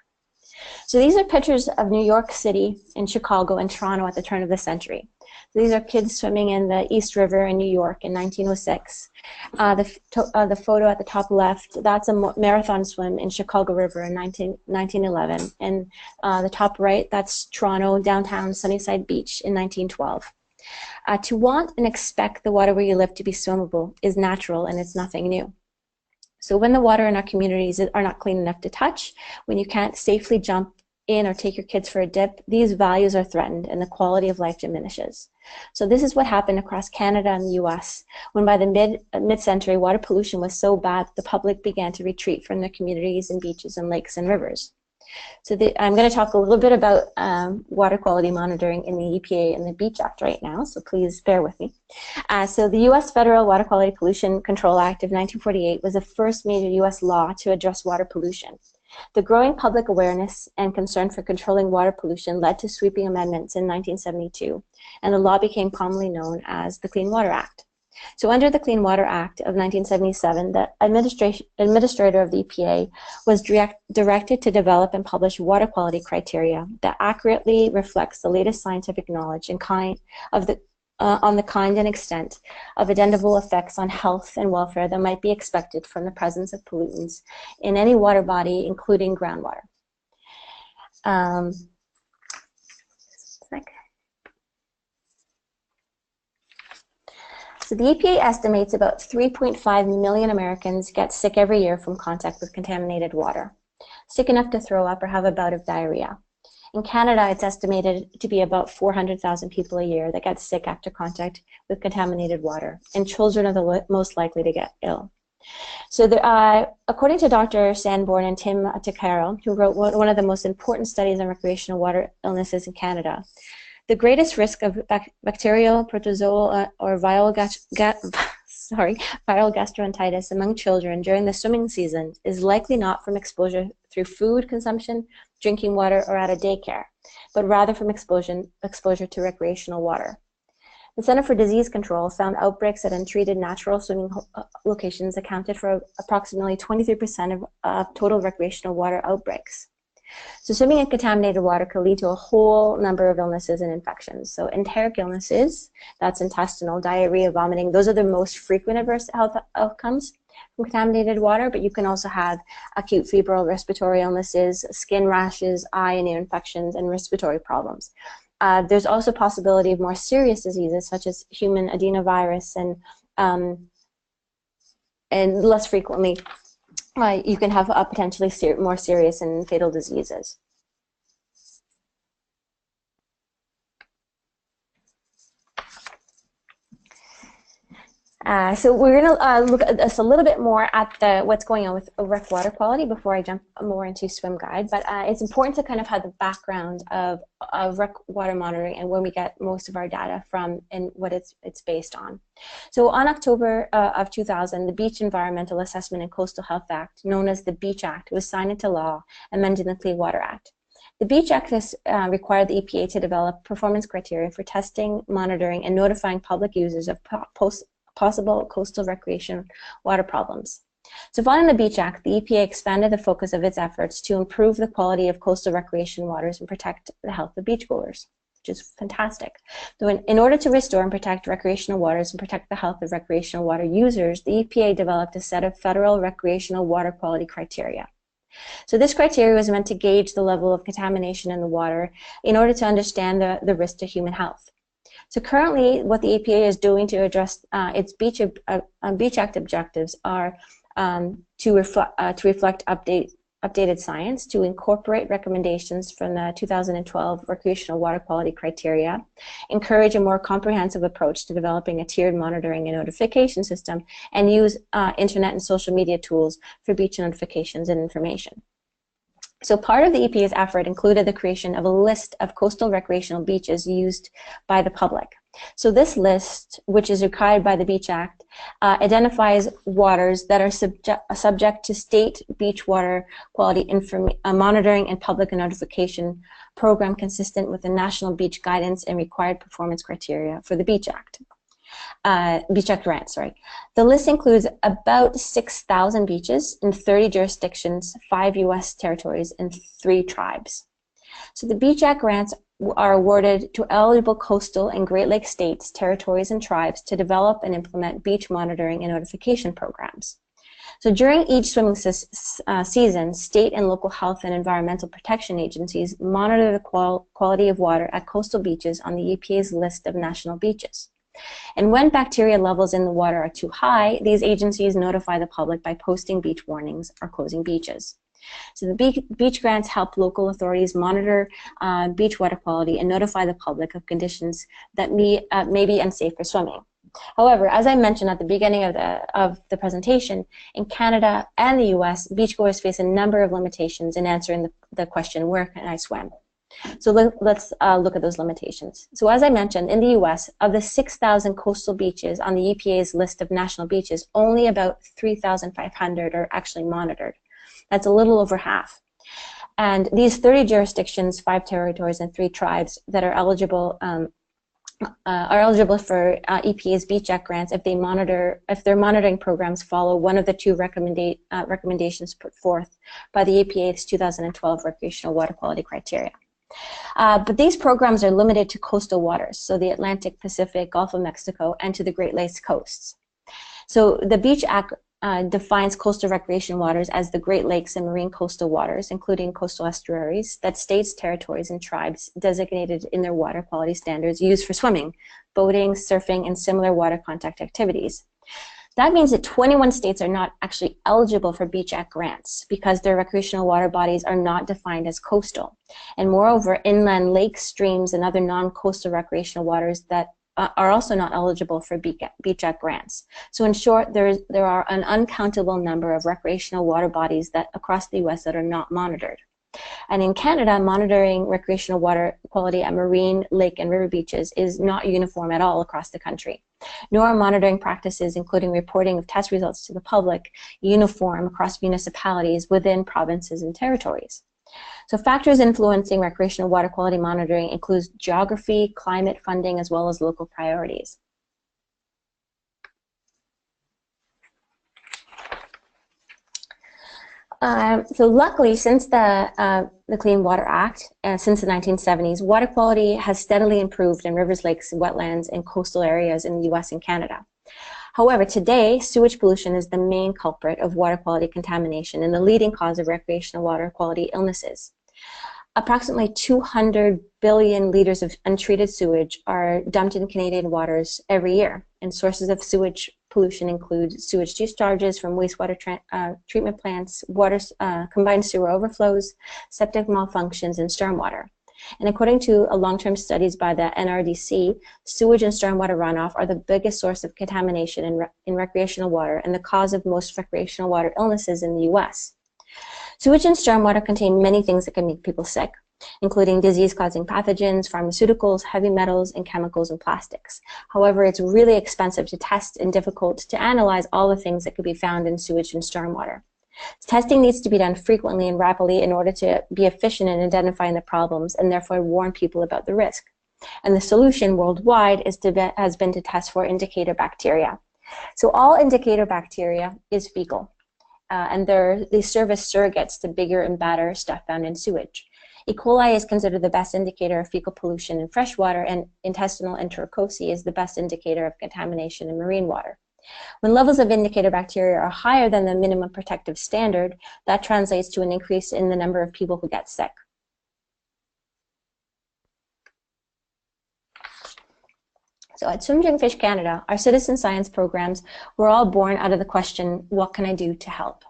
So these are pictures of New York City and Chicago and Toronto at the turn of the century. So these are kids swimming in the East River in New York in 1906. The photo at the top left, that's a marathon swim in Chicago River in 1911. And the top right, that's Toronto downtown Sunnyside Beach in 1912. To want and expect the water where you live to be swimmable is natural and it's nothing new. So when the water in our communities are not clean enough to touch, when you can't safely jump in or take your kids for a dip, these values are threatened and the quality of life diminishes. So this is what happened across Canada and the US, when by the mid-century, water pollution was so bad the public began to retreat from their communities and beaches and lakes and rivers. So I'm going to talk a little bit about water quality monitoring in the EPA and the Beach Act right now, so please bear with me. So the U.S. Federal Water Quality Pollution Control Act of 1948 was the first major U.S. law to address water pollution. The growing public awareness and concern for controlling water pollution led to sweeping amendments in 1972, and the law became commonly known as the Clean Water Act. So under the Clean Water Act of 1977, the administrator of the EPA was directed to develop and publish water quality criteria that accurately reflects the latest scientific knowledge and on the kind and extent of identifiable effects on health and welfare that might be expected from the presence of pollutants in any water body, including groundwater. So the EPA estimates about 3.5 million Americans get sick every year from contact with contaminated water, sick enough to throw up or have a bout of diarrhea. In Canada, it's estimated to be about 400,000 people a year that get sick after contact with contaminated water, and children are the most likely to get ill. So according to Dr. Sanborn and Tim Takaro, who wrote one of the most important studies on recreational water illnesses in Canada, the greatest risk of bacterial, protozoal, or viral gastroenteritis among children during the swimming season is likely not from exposure through food consumption, drinking water, or at a daycare, but rather from exposure to recreational water. The Center for Disease Control found outbreaks at untreated natural swimming locations accounted for approximately 23% of total recreational water outbreaks. So swimming in contaminated water could lead to a whole number of illnesses and infections. So enteric illnesses, that's intestinal, diarrhea, vomiting, those are the most frequent adverse health outcomes from contaminated water, but you can also have acute febrile respiratory illnesses, skin rashes, eye and ear infections, and respiratory problems. There's also possibility of more serious diseases such as human adenovirus and less frequently you can have potentially more serious and fatal diseases. So we're going to look at this a little bit more at what's going on with rec water quality before I jump more into Swim Guide. But it's important to kind of have the background of rec water monitoring and where we get most of our data from and what it's based on. So on October of 2000, the Beach Environmental Assessment and Coastal Health Act, known as the Beach Act, was signed into law, amending the Clean Water Act. The Beach Act has required the EPA to develop performance criteria for testing, monitoring, and notifying public users of possible coastal recreation water problems. So following the Beach Act, the EPA expanded the focus of its efforts to improve the quality of coastal recreation waters and protect the health of beachgoers, which is fantastic. So in order to restore and protect recreational waters and protect the health of recreational water users, the EPA developed a set of federal recreational water quality criteria. So this criteria was meant to gauge the level of contamination in the water in order to understand the risk to human health. So currently, what the EPA is doing to address its Beach Act objectives are to reflect updated science, to incorporate recommendations from the 2012 Recreational Water Quality Criteria, encourage a more comprehensive approach to developing a tiered monitoring and notification system, and use internet and social media tools for beach notifications and information. So part of the EPA's effort included the creation of a list of coastal recreational beaches used by the public. So this list, which is required by the Beach Act, identifies waters that are subject to state beach water quality monitoring and public notification program consistent with the National Beach Guidance and required performance criteria for the Beach Act. Beach Act grants, sorry. The list includes about 6,000 beaches in 30 jurisdictions, 5 U.S. territories, and 3 tribes. So the Beach Act grants are awarded to eligible coastal and Great Lakes states, territories, and tribes to develop and implement beach monitoring and notification programs. So during each swimming season, state and local health and environmental protection agencies monitor the quality of water at coastal beaches on the EPA's list of national beaches. And when bacteria levels in the water are too high, these agencies notify the public by posting beach warnings or closing beaches. So the beach grants help local authorities monitor beach water quality and notify the public of conditions that may be unsafe for swimming. However, as I mentioned at the beginning of the presentation, in Canada and the US, beachgoers face a number of limitations in answering the question, where can I swim? So let's look at those limitations. So as I mentioned, in the US, of the 6,000 coastal beaches on the EPA's list of national beaches, only about 3,500 are actually monitored. That's a little over half. And these 30 jurisdictions, 5 territories, and 3 tribes that are eligible for EPA's Beach Act grants if their monitoring programs follow one of the 2 recommendations put forth by the EPA's 2012 Recreational Water Quality Criteria. But these programs are limited to coastal waters, so the Atlantic, Pacific, Gulf of Mexico, and to the Great Lakes coasts. So the Beach Act defines coastal recreation waters as the Great Lakes and marine coastal waters, including coastal estuaries, that states, territories, and tribes designated in their water quality standards used for swimming, boating, surfing, and similar water contact activities. That means that 21 states are not actually eligible for Beach Act grants because their recreational water bodies are not defined as coastal. And moreover, inland lakes, streams, and other non-coastal recreational waters that are also not eligible for Beach Act grants. So in short, there are an uncountable number of recreational water bodies across the US that are not monitored. And in Canada, monitoring recreational water quality at marine, lake, and river beaches is not uniform at all across the country. Nor are monitoring practices, including reporting of test results to the public, uniform across municipalities within provinces and territories. So factors influencing recreational water quality monitoring include geography, climate, funding, as well as local priorities. So luckily, since the Clean Water Act, since the 1970s, water quality has steadily improved in rivers, lakes, wetlands, and coastal areas in the US and Canada. However, today, sewage pollution is the main culprit of water quality contamination and the leading cause of recreational water quality illnesses. Approximately 200 billion liters of untreated sewage are dumped in Canadian waters every year, and sources of sewage pollution include sewage discharges from wastewater treatment plants, combined sewer overflows, septic malfunctions, and stormwater. And according to long-term studies by the NRDC, sewage and stormwater runoff are the biggest source of contamination in recreational water and the cause of most recreational water illnesses in the US. Sewage and stormwater contain many things that can make people sick, including disease-causing pathogens, pharmaceuticals, heavy metals, and chemicals and plastics. However, it's really expensive to test and difficult to analyze all the things that could be found in sewage and stormwater. Testing needs to be done frequently and rapidly in order to be efficient in identifying the problems and therefore warn people about the risk. And the solution worldwide has been to test for indicator bacteria. So all indicator bacteria is fecal, and they serve as surrogates to bigger and badder stuff found in sewage. E. coli is considered the best indicator of fecal pollution in fresh water, and intestinal enterococci is the best indicator of contamination in marine water. When levels of indicator bacteria are higher than the minimum protective standard, that translates to an increase in the number of people who get sick. So at Swim Drink Fish Canada, our citizen science programs were all born out of the question, what can I do to help?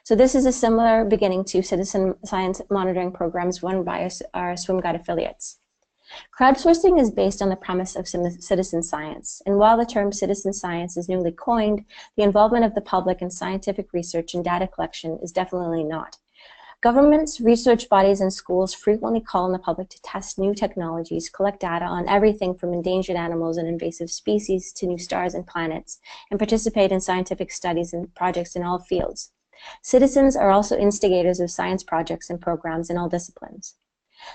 So this is a similar beginning to citizen science monitoring programs run by our Swim Guide affiliates. Crowdsourcing is based on the premise of citizen science, and while the term citizen science is newly coined, the involvement of the public in scientific research and data collection is definitely not. Governments, research bodies, and schools frequently call on the public to test new technologies, collect data on everything from endangered animals and invasive species to new stars and planets, and participate in scientific studies and projects in all fields. Citizens are also instigators of science projects and programs in all disciplines.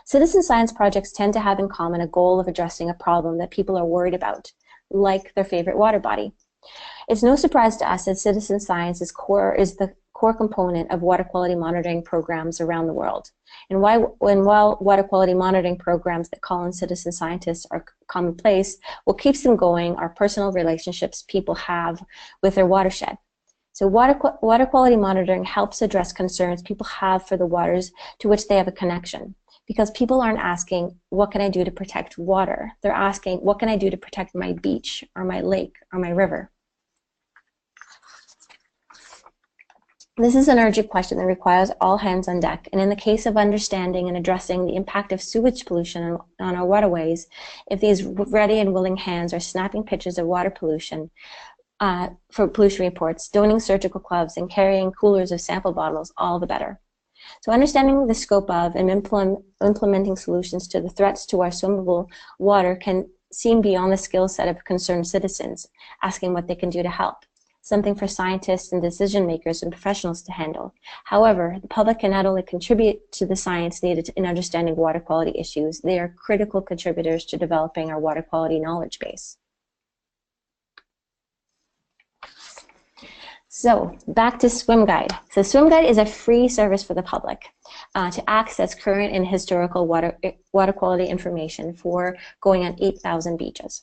Citizen science projects tend to have in common a goal of addressing a problem that people are worried about, like their favorite water body. It's no surprise to us that citizen science is the core component of water quality monitoring programs around the world. And while water quality monitoring programs that call on citizen scientists are commonplace, what keeps them going are personal relationships people have with their watershed. So water quality monitoring helps address concerns people have for the waters to which they have a connection. because people aren't asking, what can I do to protect water? They're asking, what can I do to protect my beach or my lake or my river? This is an urgent question that requires all hands on deck, and in the case of understanding and addressing the impact of sewage pollution on our waterways, if these ready and willing hands are snapping pictures of water pollution for pollution reports, donning surgical gloves, and carrying coolers of sample bottles, all the better. So understanding the scope of and implementing solutions to the threats to our swimmable water can seem beyond the skill set of concerned citizens, asking what they can do to help. Something for scientists and decision makers and professionals to handle. However, the public can not only contribute to the science needed in understanding water quality issues, they are critical contributors to developing our water quality knowledge base. So back to Swim Guide. So Swim Guide is a free service for the public to access current and historical water quality information for going on 8,000 beaches.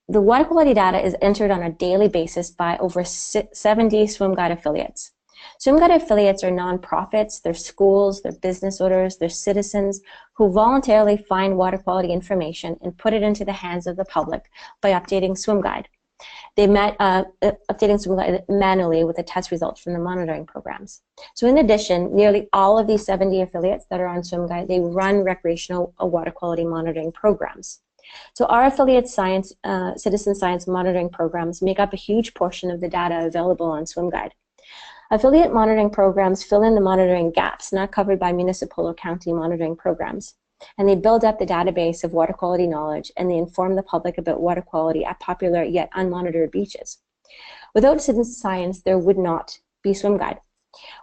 The water quality data is entered on a daily basis by over 70 Swim Guide affiliates. Swim Guide affiliates are nonprofits, they're schools, they're business owners, they're citizens who voluntarily find water quality information and put it into the hands of the public by updating Swim Guide. They updating Swim Guide manually with the test results from the monitoring programs. So in addition, nearly all of these 70 affiliates that are on Swim Guide, they run recreational water quality monitoring programs. So our affiliate science, citizen science monitoring programs make up a huge portion of the data available on Swim Guide. Affiliate monitoring programs fill in the monitoring gaps not covered by municipal or county monitoring programs. And they build up the database of water quality knowledge, and they inform the public about water quality at popular yet unmonitored beaches. Without citizen science, there would not be Swim Guide.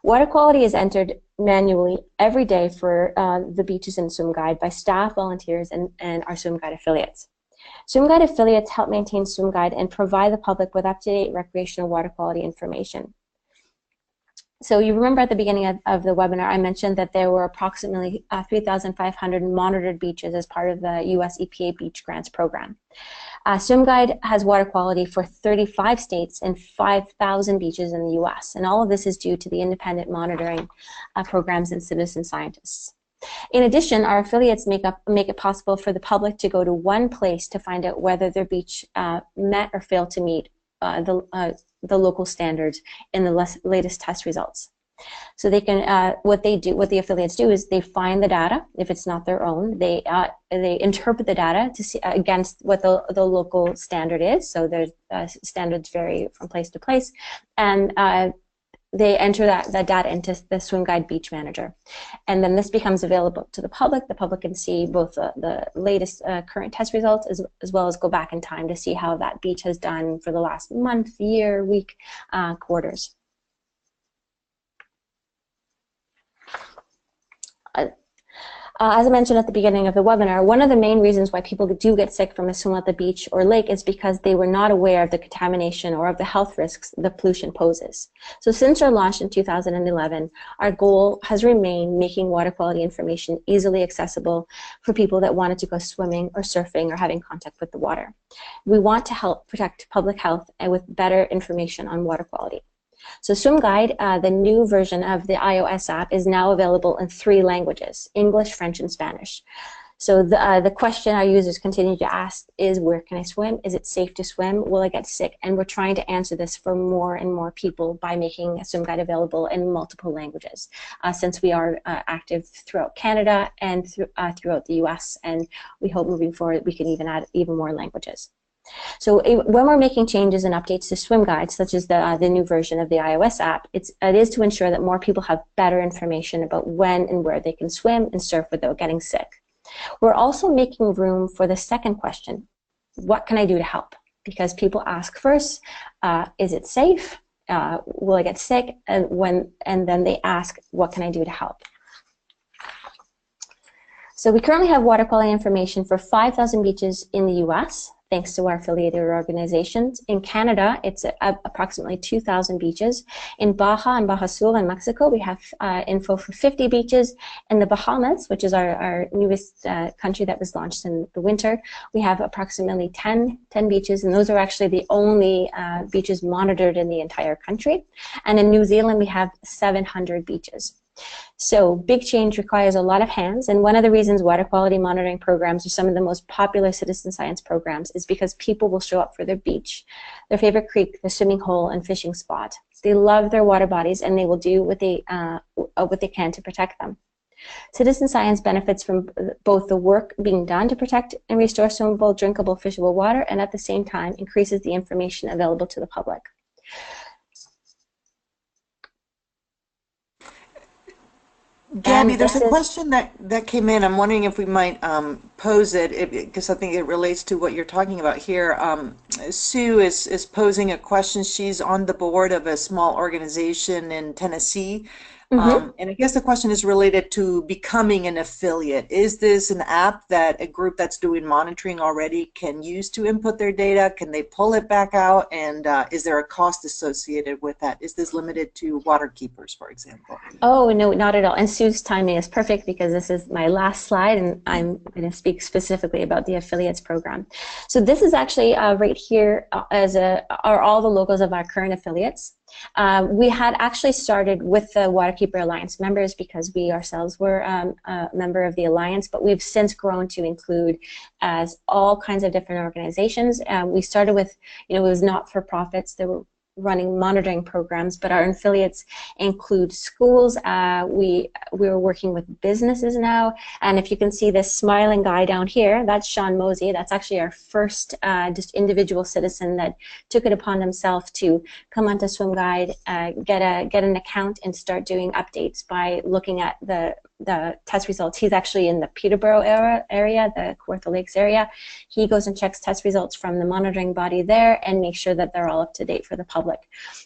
Water quality is entered manually every day for the beaches in Swim Guide by staff, volunteers, and our Swim Guide affiliates. Swim Guide affiliates help maintain Swim Guide and provide the public with up-to-date recreational water quality information. So you remember at the beginning of the webinar, I mentioned that there were approximately 3,500 monitored beaches as part of the US EPA Beach Grants program. Swim Guide has water quality for 35 states and 5,000 beaches in the US, and all of this is due to the independent monitoring programs and citizen scientists. In addition, our affiliates make it possible for the public to go to one place to find out whether their beach met or failed to meet the local standards in the latest test results. So they can, what the affiliates do is they find the data. If it's not their own, they interpret the data to see against what the local standard is. So there's standards vary from place to place, and they enter that data into the Swim Guide Beach Manager, and then this becomes available to the public. The public can see both the latest current test results as well as go back in time to see how that beach has done for the last month, year, week, quarters. As I mentioned at the beginning of the webinar, one of the main reasons why people do get sick from a swim at the beach or lake is because they were not aware of the contamination or of the health risks the pollution poses. So since our launch in 2011, our goal has remained making water quality information easily accessible for people that wanted to go swimming or surfing or having contact with the water. We want to help protect public health and with better information on water quality. So Swim Guide, the new version of the iOS app, is now available in 3 languages: English, French, and Spanish. So the question our users continue to ask is, where can I swim? Is it safe to swim? Will I get sick? And we're trying to answer this for more and more people by making a Swim Guide available in multiple languages, since we are active throughout Canada and throughout the US, and we hope moving forward we can even add even more languages. So when we're making changes and updates to Swim Guide, such as the new version of the iOS app, it is to ensure that more people have better information about when and where they can swim and surf without getting sick. We're also making room for the second question: what can I do to help? Because people ask first, is it safe? Will I get sick? And then they ask, what can I do to help? So we currently have water quality information for 5,000 beaches in the US, thanks to our affiliated organizations. In Canada, it's approximately 2,000 beaches. In Baja and Baja Sur in Mexico, we have info for 50 beaches. In the Bahamas, which is our newest country that was launched in the winter, we have approximately 10 beaches, and those are actually the only beaches monitored in the entire country. And in New Zealand, we have 700 beaches. So big change requires a lot of hands, and one of the reasons water quality monitoring programs are some of the most popular citizen science programs is because people will show up for their beach, their favorite creek, their swimming hole, and fishing spot. They love their water bodies, and they will do what they can to protect them. Citizen science benefits from both the work being done to protect and restore swimmable, drinkable, fishable water, and at the same time increases the information available to the public. Gabby, there's a question that came in. I'm wondering if we might pose it, because I think it relates to what you're talking about here. Sue is posing a question. She's on the board of a small organization in Tennessee. And I guess the question is related to becoming an affiliate. Is this an app that a group that's doing monitoring already can use to input their data? Can they pull it back out? And is there a cost associated with that? Is this limited to water keepers, for example? Oh, no, not at all. And Sue's timing is perfect because this is my last slide, and I'm going to speak specifically about the affiliates program. So this is actually right here are all the logos of our current affiliates. We had actually started with the Waterkeeper Alliance members because we ourselves were a member of the Alliance, but we've since grown to include as all kinds of different organizations. We started with, it was not-for-profits. There were running monitoring programs, but our affiliates include schools. We're working with businesses now, and if you can see this smiling guy down here, that's Sean Mosey. That's actually our first just individual citizen that took it upon himself to come onto Swim Guide, get an account, and start doing updates by looking at the test results. He's actually in the Peterborough area, the Kawartha Lakes area. He goes and checks test results from the monitoring body there and makes sure that they're all up to date for the public.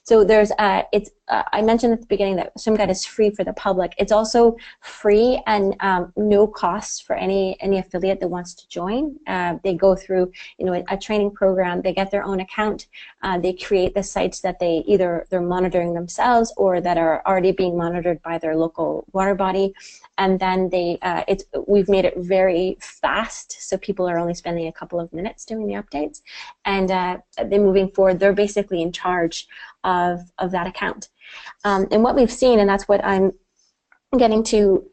So there's, I mentioned at the beginning that SwimGuide is free for the public. It's also free and no cost for any affiliate that wants to join. They go through, a training program. They get their own account. They create the sites that they're monitoring themselves or that are already being monitored by their local water body. And then we've made it very fast, so people are only spending a couple of minutes doing the updates. And then moving forward, they're basically in charge of that account. And what we've seen, and that's what I'm getting to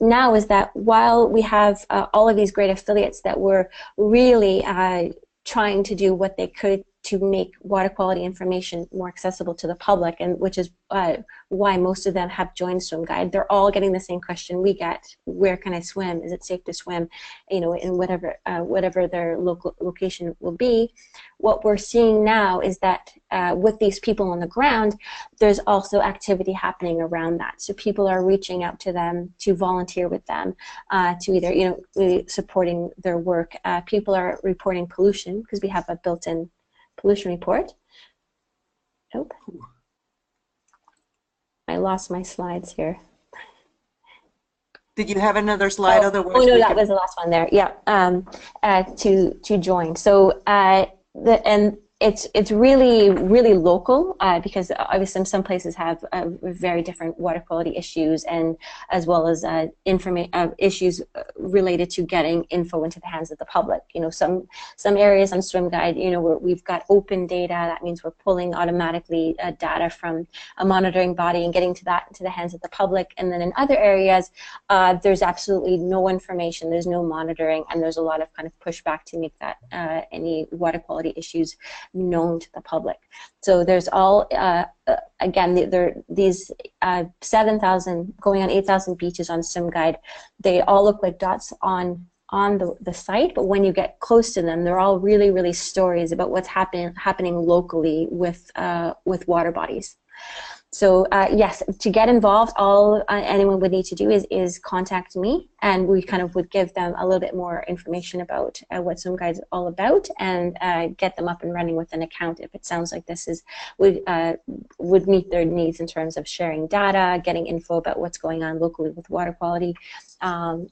now, is that while we have all of these great affiliates that were really trying to do what they could to make water quality information more accessible to the public, and which is why most of them have joined Swim Guide. They're all getting the same question we get: where can I swim? Is it safe to swim? In whatever their local location will be. What we're seeing now is that with these people on the ground, there's also activity happening around that. So people are reaching out to them to volunteer with them, to either really supporting their work. People are reporting pollution because we have a built-in pollution report. Nope. I lost my slides here. Did you have another slide? Otherwise, no, that was the last one there. Yeah, to join. So it's really, really local because obviously some places have very different water quality issues, and as well as issues related to getting info into the hands of the public. Some areas on Swim Guide, where we've got open data. That means we're pulling automatically data from a monitoring body and getting that into the hands of the public. And then in other areas, there's absolutely no information. There's no monitoring, and there's a lot of kind of pushback to make that any water quality issues known to the public. So there's all, again, these 7,000 going on 8,000 beaches on Swim Guide. They all look like dots on the site, but when you get close to them, they're all really, really stories about what's happening locally with water bodies. So yes, to get involved, all anyone would need to do is contact me, and we kind of would give them a little bit more information about what Swim Guide is all about, and get them up and running with an account if it sounds like this would meet their needs in terms of sharing data, getting info about what's going on locally with water quality, and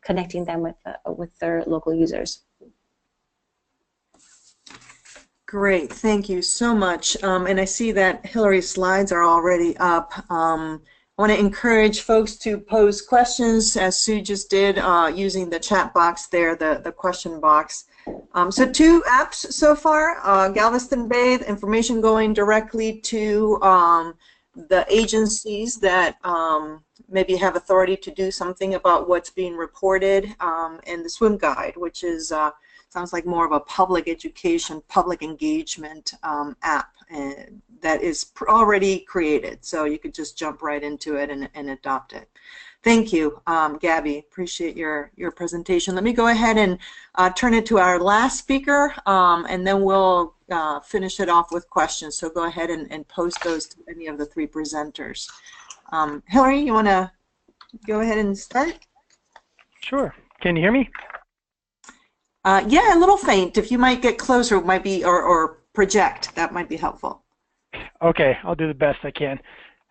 connecting them with their local users. Great, thank you so much. And I see that Hilary's slides are already up. I want to encourage folks to pose questions, as Sue just did, using the chat box there, the question box. So 2 apps so far, Galveston Bay, information going directly to the agencies that maybe have authority to do something about what's being reported, and the swim guide, which is sounds like more of a public education, public engagement app that is already created. So you could just jump right into it and adopt it. Thank you, Gabby. Appreciate your presentation. Let me go ahead and turn it to our last speaker, and then we'll finish it off with questions. So go ahead and post those to any of the three presenters. Hilary, you want to go ahead and start? Sure. Can you hear me? Yeah, a little faint. If you might get closer, it might be, or project, that might be helpful. Okay, I'll do the best I can.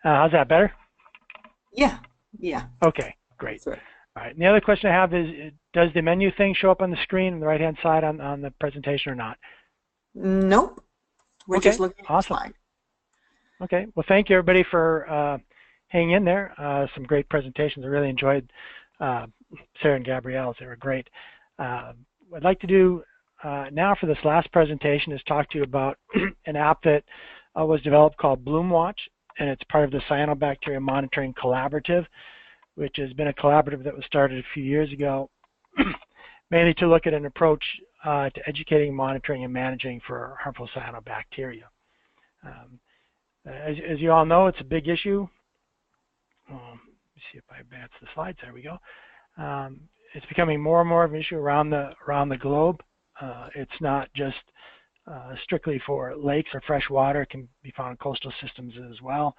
How's that, better? Yeah, yeah. Okay, great. Sorry. All right, and the other question I have is, does the menu thing show up on the screen on the right-hand side on the presentation or not? Nope. We're okay, just looking at awesome. the slide. Okay, well, thank you, everybody, for hanging in there. Some great presentations. I really enjoyed Sarah and Gabrielle's. They were great. What I'd like to do now for this last presentation is talk to you about an app that was developed called BloomWatch, and it's part of the Cyanobacteria Monitoring Collaborative, which has been a collaborative that was started a few years ago, mainly to look at an approach to educating, monitoring, and managing for harmful cyanobacteria. As you all know, it's a big issue. Let me see if I advance the slides. There we go. It's becoming more and more of an issue around the globe. It's not just strictly for lakes or fresh water. It can be found in coastal systems as well.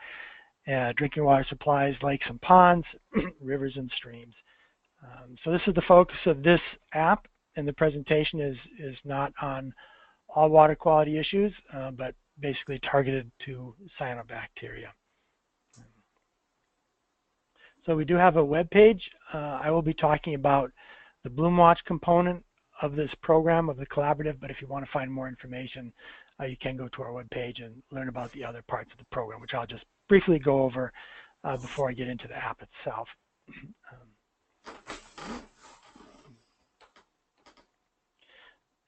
Drinking water supplies, lakes and ponds, rivers and streams. So this is the focus of this app, and the presentation is not on all water quality issues, but basically targeted to cyanobacteria. So we do have a web page. I will be talking about the BloomWatch component of this program, of the collaborative, but if you want to find more information, you can go to our web page and learn about the other parts of the program, which I'll just briefly go over before I get into the app itself.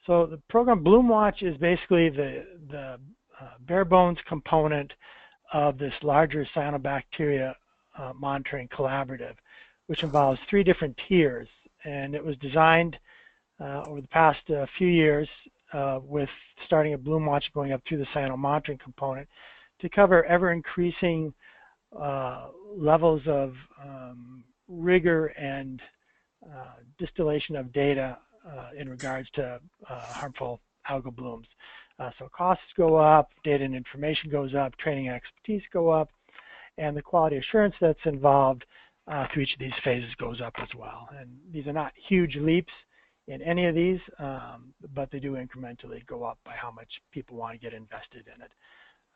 So the program BloomWatch is basically the bare bones component of this larger cyanobacteria monitoring collaborative, which involves 3 different tiers, and it was designed over the past few years with starting at BloomWatch going up through the cyano monitoring component to cover ever-increasing levels of rigor and distillation of data in regards to harmful algal blooms. So costs go up, data and information goes up, training and expertise go up, and the quality assurance that's involved through each of these phases goes up as well. And these are not huge leaps in any of these, but they do incrementally go up by how much people want to get invested in it.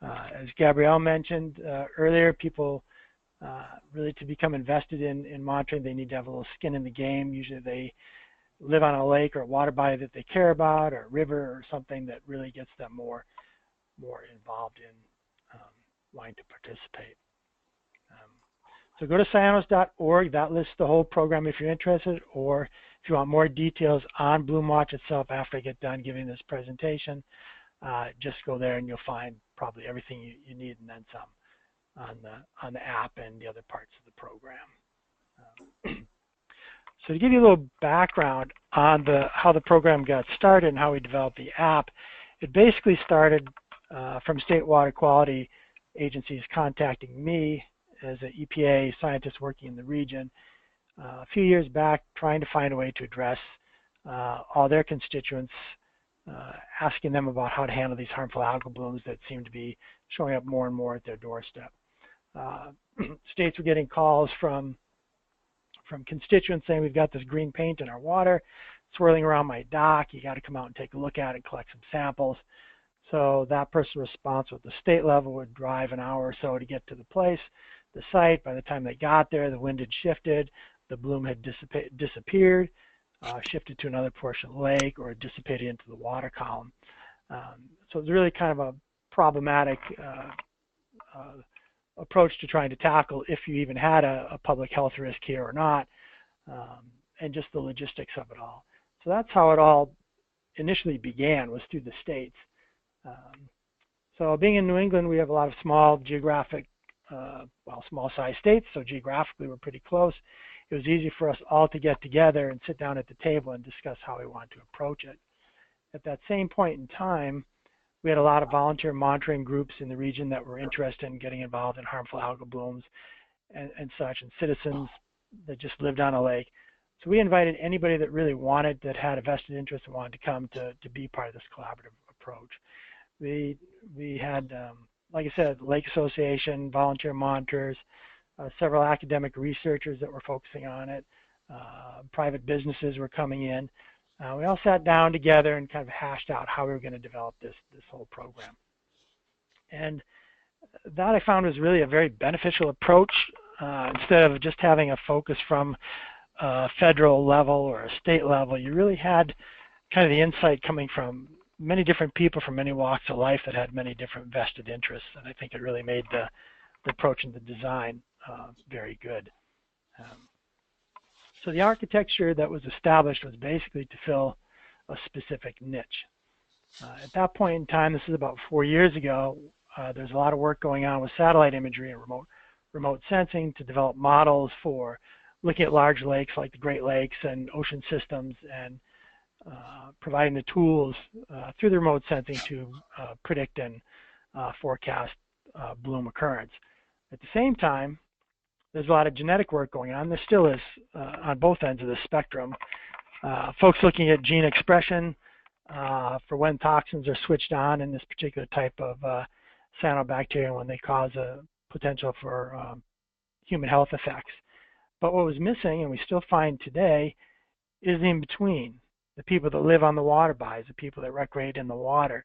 As Gabrielle mentioned earlier, people really to become invested in monitoring, they need to have a little skin in the game. Usually they live on a lake or a water body that they care about, or a river or something that really gets them more involved in wanting to participate. So go to cyanos.org. That lists the whole program if you're interested, or if you want more details on BloomWatch itself after I get done giving this presentation, just go there and you'll find probably everything you need and then some on the app and the other parts of the program. So to give you a little background on how the program got started and how we developed the app, it basically started from state water quality agencies contacting me as an EPA scientist working in the region a few years back, trying to find a way to address all their constituents, asking them about how to handle these harmful algal blooms that seem to be showing up more and more at their doorstep. States were getting calls from constituents saying, we've got this green paint in our water swirling around my dock, you got to come out and take a look at it and collect some samples. So that person responsible at the state level would drive an hour or so to get to the site. By the time they got there, the wind had shifted, the bloom had disappeared, shifted to another portion of the lake, or dissipated into the water column. So it's really kind of a problematic approach to trying to tackle if you even had a public health risk here or not, and just the logistics of it all. So that's how it all initially began, was through the states. So being in New England, we have a lot of small geographic well, small-sized states, so geographically we're pretty close. It was easy for us all to get together and sit down at the table and discuss how we want to approach it. At that same point in time, we had a lot of volunteer monitoring groups in the region that were interested in getting involved in harmful algal blooms and such, and citizens that just lived on a lake. So we invited anybody that really wanted, that had a vested interest and wanted to come to be part of this collaborative approach. We had, like I said, Lake Association, volunteer monitors, several academic researchers that were focusing on it, private businesses were coming in. We all sat down together and kind of hashed out how we were going to develop this whole program. And that I found was really a very beneficial approach. Instead of just having a focus from a federal level or a state level, you really had kind of the insight coming from many different people from many walks of life that had many different vested interests. And I think it really made the approach and the design very good. So the architecture that was established was basically to fill a specific niche. At that point in time, this is about 4 years ago, there's a lot of work going on with satellite imagery and remote sensing to develop models for looking at large lakes like the Great Lakes and ocean systems, and providing the tools through the remote sensing to predict and forecast bloom occurrence. At the same time, there's a lot of genetic work going on. There still is on both ends of the spectrum. Folks looking at gene expression for when toxins are switched on in this particular type of cyanobacteria, when they cause a potential for human health effects. But what was missing, and we still find today, is the in-between. The people that live on the water bodies, the people that recreate in the water,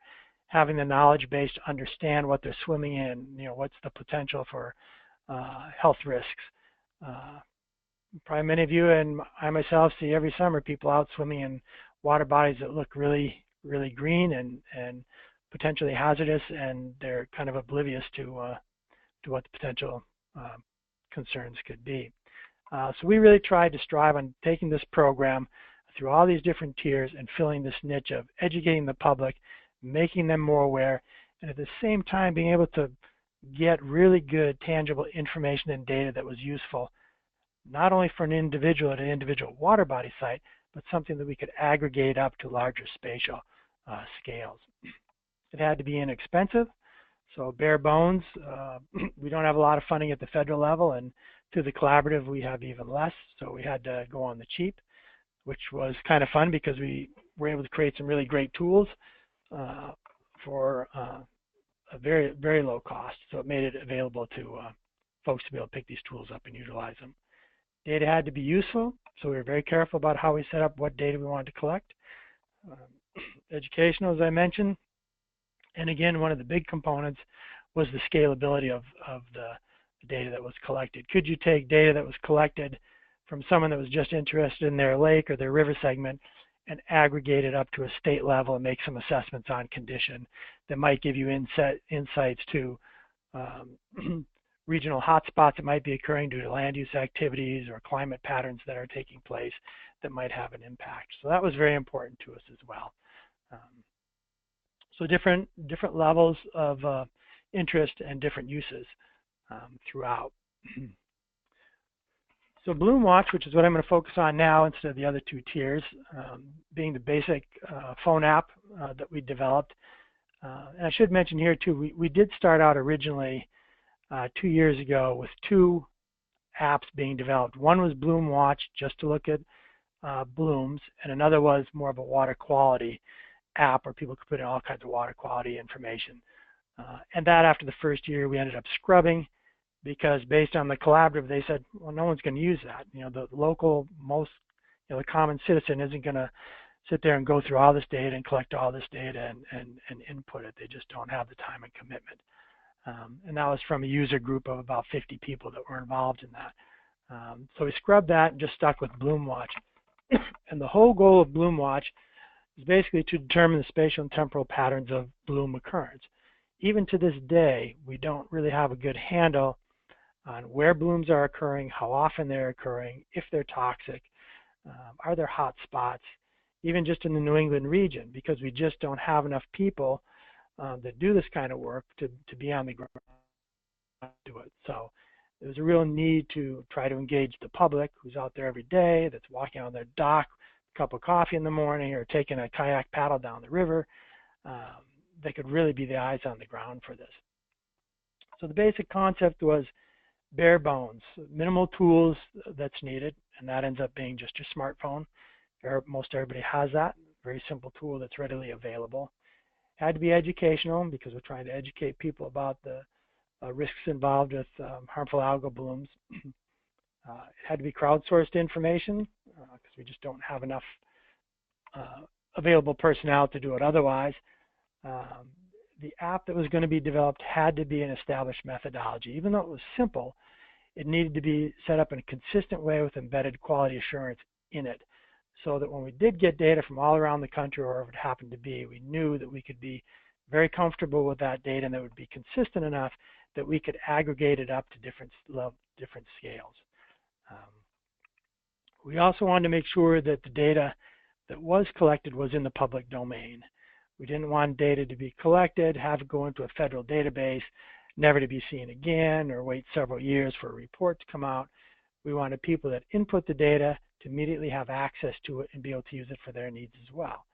having the knowledge base to understand what they're swimming in, what's the potential for health risks. Probably many of you and I myself see every summer people out swimming in water bodies that look really, really green and potentially hazardous, and they're kind of oblivious to what the potential concerns could be. So we really tried to strive on taking this program through all these different tiers and filling this niche of educating the public, making them more aware, and at the same time being able to get really good tangible information and data that was useful, not only for an individual at an individual water body site, but something that we could aggregate up to larger spatial scales. It had to be inexpensive, so bare bones. We don't have a lot of funding at the federal level, and through the collaborative we have even less, so we had to go on the cheap, which was kind of fun because we were able to create some really great tools for a very, very low cost. So it made it available to folks to be able to pick these tools up and utilize them. Data had to be useful, so we were very careful about how we set up what data we wanted to collect. Educational, as I mentioned, and again, one of the big components was the scalability of the data that was collected. Could you take data that was collected from someone that was just interested in their lake or their river segment and aggregate it up to a state level and make some assessments on condition that might give you insights to regional hotspots that might be occurring due to land use activities or climate patterns that are taking place that might have an impact. So that was very important to us as well. So different levels of interest and different uses throughout. So Bloom Watch, which is what I'm going to focus on now instead of the other two tiers, being the basic phone app that we developed. And I should mention here too, we did start out originally 2 years ago with two apps being developed. One was Bloom Watch, just to look at blooms, and another was more of a water quality app where people could put in all kinds of water quality information. And that after the first year, we ended up scrubbing, because based on the collaborative, they said, well, no one's going to use that. The local, the common citizen isn't going to sit there and go through all this data and collect all this data and input it. They just don't have the time and commitment. And that was from a user group of about 50 people that were involved in that. So we scrubbed that and just stuck with Bloom Watch. And the whole goal of Bloom Watch is basically to determine the spatial and temporal patterns of bloom occurrence. Even to this day, we don't really have a good handle on where blooms are occurring, how often they're occurring, if they're toxic, are there hot spots, even just in the New England region, because we just don't have enough people that do this kind of work to be on the ground do it. So there was a real need to try to engage the public who's out there every day, that's walking on their dock, a cup of coffee in the morning, or taking a kayak paddle down the river. They could really be the eyes on the ground for this. So the basic concept was bare bones, minimal tools that's needed, and that ends up being just your smartphone. Most everybody has that, very simple tool that's readily available. It had to be educational because we're trying to educate people about the risks involved with harmful algal blooms. It had to be crowdsourced information because we just don't have enough available personnel to do it otherwise. The app that was going to be developed had to be an established methodology. Even though it was simple, it needed to be set up in a consistent way with embedded quality assurance in it, so that when we did get data from all around the country, or wherever it happened to be, we knew that we could be very comfortable with that data and that it would be consistent enough that we could aggregate it up to different scales. We also wanted to make sure that the data that was collected was in the public domain. We didn't want data to be collected, have it go into a federal database, never to be seen again, or wait several years for a report to come out. We wanted people that input the data to immediately have access to it and be able to use it for their needs as well.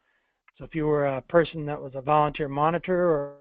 So if you were a person that was a volunteer monitor or